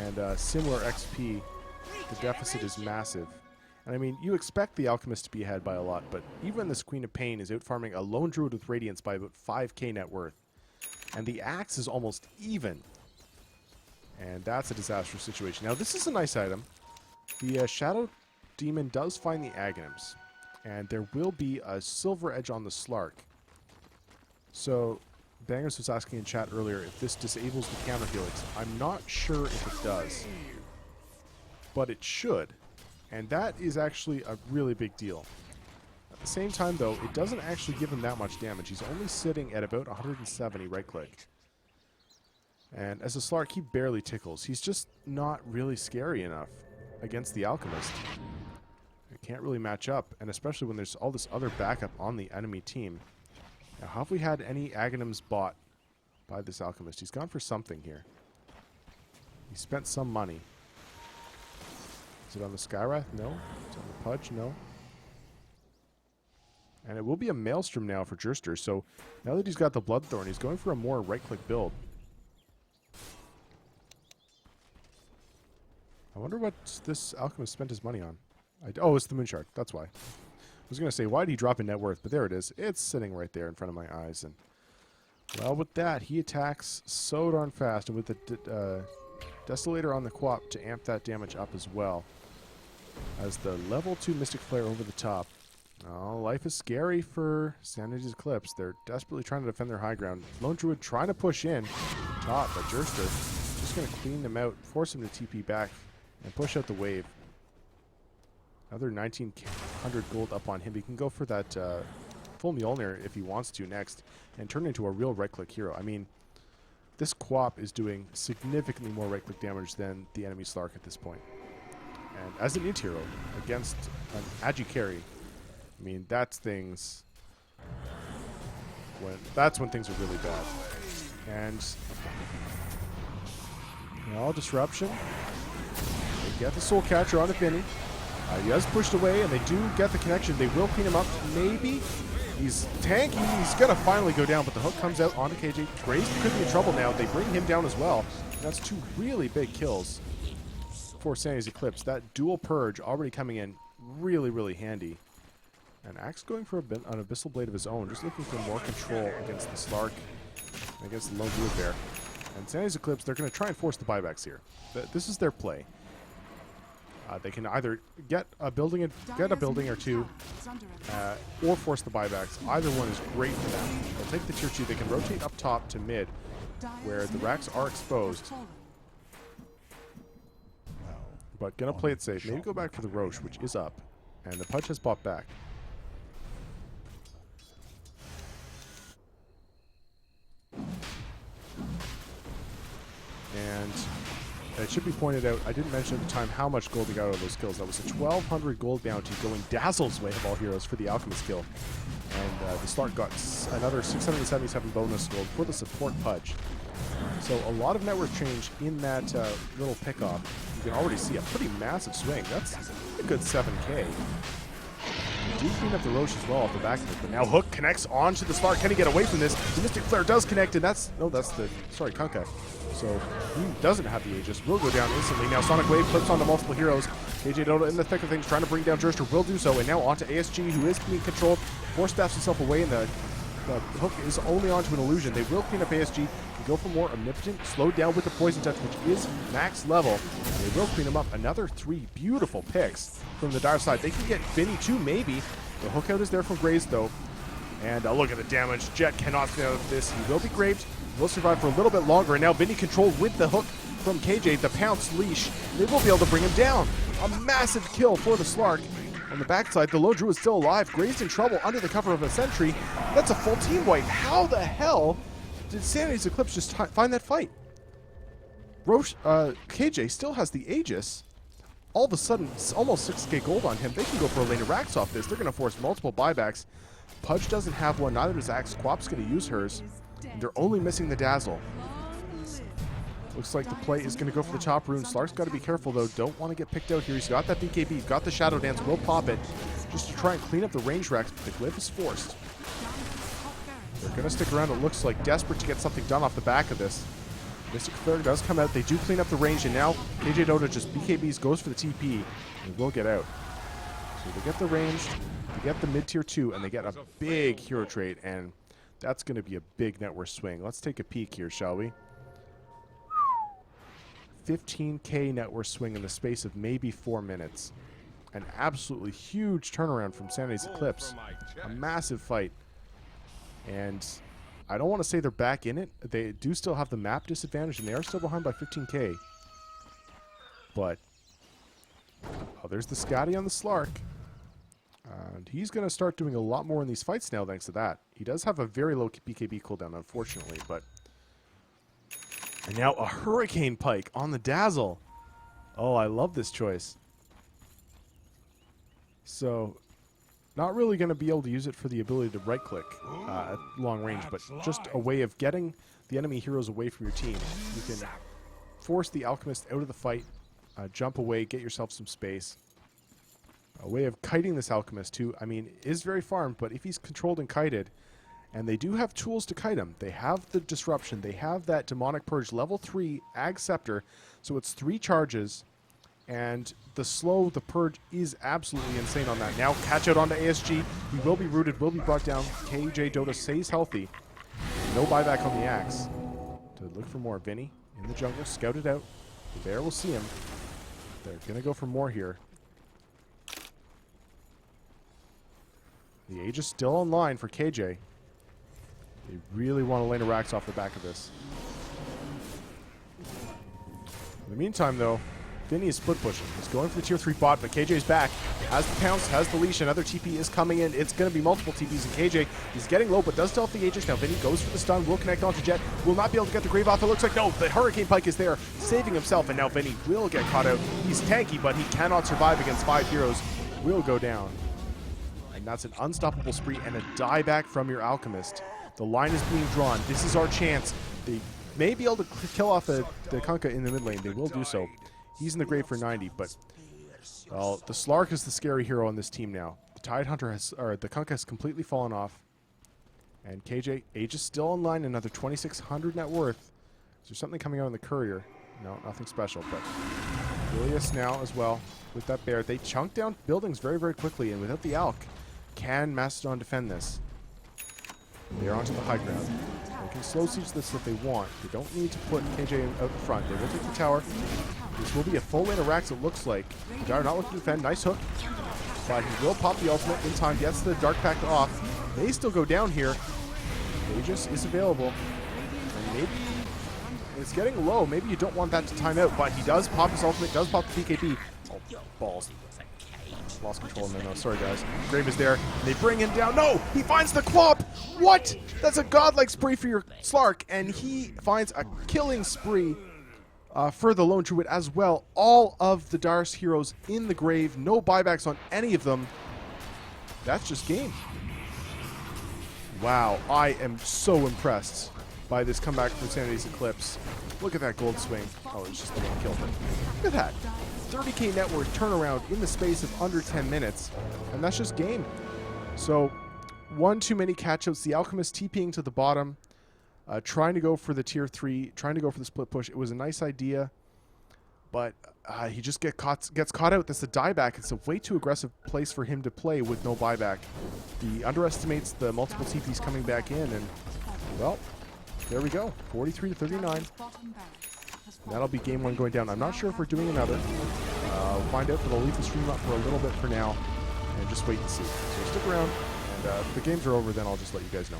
And similar XP. The deficit is massive. And I mean, you expect the Alchemist to be ahead by a lot, but even this Queen of Pain is out farming a Lone Druid with Radiance by about 5k net worth. And the axe is almost even. And that's a disastrous situation. Now, this is a nice item. The Shadow Demon does find the Aghanims. And there will be a silver edge on the Slark. So, Bangers was asking in chat earlier if this disables the counter helix. I'm not sure if it does. But it should. And that is actually a really big deal. At the same time, though, it doesn't actually give him that much damage. He's only sitting at about 170 right-click. And as a Slark, he barely tickles. He's just not really scary enough against the Alchemist. It can't really match up, and especially when there's all this other backup on the enemy team. Now, have we had any Aghanims bought by this Alchemist? He's gone for something here. He spent some money. Is it on the Skywrath? No. Is it on the Pudge? No. And it will be a Maelstrom now for Jurster, so now that he's got the Bloodthorn, he's going for a more right-click build. I wonder what this Alchemist spent his money on. Oh, it's the Moonshard. That's why. I was going to say, why did he drop in net worth? But there it is. It's sitting right there in front of my eyes. And well, with that, he attacks so darn fast. And with the Desolator on the Quap to amp that damage up as well. As the level 2 Mystic Flare over the top. Oh, life is scary for Sanity's Eclipse. They're desperately trying to defend their high ground. Lone Druid trying to push in top, but Jurster just going to clean them out, force him to TP back, and push out the wave. Another 1,900 gold up on him. He can go for that full Mjolnir if he wants to next and turn into a real right-click hero. I mean, this Quap is doing significantly more right-click damage than the enemy Slark at this point. And as an int hero against an Agi carry, I mean, that's when things are really bad. And all disruption. They get the Soul Catcher on the Vinny. He has pushed away, and they do get the connection. They will clean him up. Maybe. He's tanky. He's going to finally go down, but the hook comes out onto KJ. Grazed could be in trouble now. They bring him down as well. That's 2 really big kills for Sanity's Eclipse. That dual purge already coming in really, really handy. And Axe going for an Abyssal Blade of his own, just looking for more control against the Slark and against the Lone Druid Bear. And Sanity's Eclipse, they're going to try and force the buybacks here. This is their play. They can either get a building or two, or force the buybacks. Either one is great for them. They'll take the tier 2. They can rotate up top to mid, where the racks are exposed. But gonna play it safe. Maybe go back for the Roche, which is up, and the Pudge has popped back. And it should be pointed out, I didn't mention at the time how much gold he got out of those kills. That was a 1,200 gold bounty going Dazzle's way of all heroes for the Alchemist kill. And the Slark got another 677 bonus gold for the support Pudge. So a lot of net worth change in that little pickoff. You can already see a pretty massive swing. That's a good 7k. Do clean up the Roche as well off the back of it, but now Hook connects onto the Slark. Can he get away from this? The Mystic Flare does connect, and that's Kunkka. So he doesn't have the Aegis. Will go down instantly. Now Sonic Wave clips onto multiple heroes. KJ Dodo in the thick of things, trying to bring down Jurster, will do so, and now onto ASG, who is being controlled. Force staffs himself away, and the Hook is only onto an illusion. They will clean up ASG, can go for more Omnipotent, slowed down with the Poison Touch, which is max level. And they will clean him up. Another 3 beautiful picks from the Dire side. They can get Vinny too, maybe. The Hook out is there from Graze, though. And look at the damage. Jet cannot stay out of this. He will be graped. Will survive for a little bit longer. And now Vinny controlled with the hook from KJ, the Pounce leash. They will be able to bring him down. A massive kill for the Slark. On the backside, the Lone Druid is still alive. Grazed in trouble under the cover of a sentry. That's a full team wipe. How the hell did Sanity's Eclipse just find that fight? Roche, KJ still has the Aegis. All of a sudden, it's almost 6k gold on him. They can go for a lane of racks off this. They're going to force multiple buybacks. Pudge doesn't have one. Neither does Axe. Quap's going to use hers. They're only missing the Dazzle. Looks like the play is going to go for the top rune. Slark's got to be careful, though. Don't want to get picked out here. He's got that BKB. Got the Shadow Dance. Will pop it just to try and clean up the range racks, but the Glyph is forced. They're going to stick around, it looks like, desperate to get something done off the back of this. Mystic Flare does come out. They do clean up the range, and now KJ Dodo just BKBs, goes for the TP, and will get out. So they get the range, they get the mid-tier 2, and they get a big hero trait, and that's going to be a big net worth swing. Let's take a peek here, shall we? 15k net worth swing in the space of maybe 4 minutes. An absolutely huge turnaround from Sanity's Eclipse. A massive fight. And I don't want to say they're back in it. They do still have the map disadvantage, and they are still behind by 15k. But, oh, there's the Scotty on the Slark. And he's going to start doing a lot more in these fights now thanks to that. He does have a very low BKB cooldown, unfortunately, but... And now a Hurricane Pike on the Dazzle. Oh, I love this choice. So, not really going to be able to use it for the ability to right-click at long range, but just a way of getting the enemy heroes away from your team. You can force the Alchemist out of the fight, jump away, get yourself some space. A way of kiting this Alchemist, who, I mean, is very farmed, but if he's controlled and kited, and they do have tools to kite him. They have the Disruption. They have that Demonic Purge level 3 Ag Scepter, so it's 3 charges. And the Purge is absolutely insane on that. Now, catch out onto ASG. He will be rooted, will be brought down. KJ Dota stays healthy. No buyback on the Axe. To look for more. Vinny in the jungle, scouted out. The bear will see him. They're going to go for more here. The Aegis still online for KJ. They really want to lane a Rax off the back of this. In the meantime, though, Vinny is split pushing. He's going for the tier 3 bot, but KJ's back. Has the pounce, has the leash. Another TP is coming in. It's going to be multiple TPs, and KJ is getting low, but does still have the Aegis. Now Vinny goes for the stun, will connect onto Jet. Will not be able to get the Grave off. It looks like no, the Hurricane Pike is there, saving himself, and now Vinny will get caught out. He's tanky, but he cannot survive against 5 heroes. Will go down. And that's an unstoppable spree and a dieback from your Alchemist. The line is being drawn. This is our chance. They may be able to kill off the Kunkka in the mid lane. They will do so. He's in the grave for 90, but well, the Slark is the scary hero on this team now. The Tidehunter has, or the Kunkka has completely fallen off. And KJ, Aegis still online, another 2,600 net worth. Is there something coming out in the Courier? No, nothing special, but Ilias now as well with that bear. They chunk down buildings very, very quickly, and without the Alk, can Mastadon defend this? They are onto the high ground. They can slow siege this if they want. They don't need to put KJ out in front. They will take the tower. This will be a full lane of Rax, it looks like. Dire not looking to defend. Nice hook. But he will pop the ultimate in time. Gets the Dark Pact off. They still go down here. Aegis is available. And maybe it's getting low. Maybe you don't want that to time out. But he does pop his ultimate. Does pop the BKB. Oh, balls. Lost control. No, sorry guys. Grave is there. They bring him down. No! He finds the Quap! What? That's a godlike spree for your Slark. And he finds a killing spree for the Lone Druid as well. All of the Darius heroes in the grave. No buybacks on any of them. That's just game. Wow. I am so impressed by this comeback from Sanity's Eclipse. Look at that gold swing. Oh, it's just the one kill. Look at that. 30k net worth turnaround in the space of under 10 minutes. And that's just game. So, one too many catch-outs. The Alchemist TPing to the bottom. Trying to go for the tier 3. Trying to go for the split push. It was a nice idea. But he just gets caught out. That's a dieback. It's a way too aggressive place for him to play with no buyback. He underestimates the multiple TPs coming back in. And, well, there we go. 43 to 39. That'll be game 1 going down. I'm not sure if we're doing another. We'll find out, but I'll leave the stream up for a little bit for now and just wait and see. So stick around, and if the games are over, then I'll just let you guys know.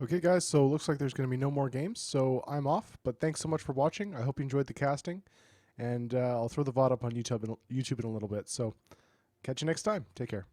Okay, guys, so it looks like there's going to be no more games, so I'm off. But thanks so much for watching. I hope you enjoyed the casting, and I'll throw the VOD up on YouTube in a little bit. So catch you next time. Take care.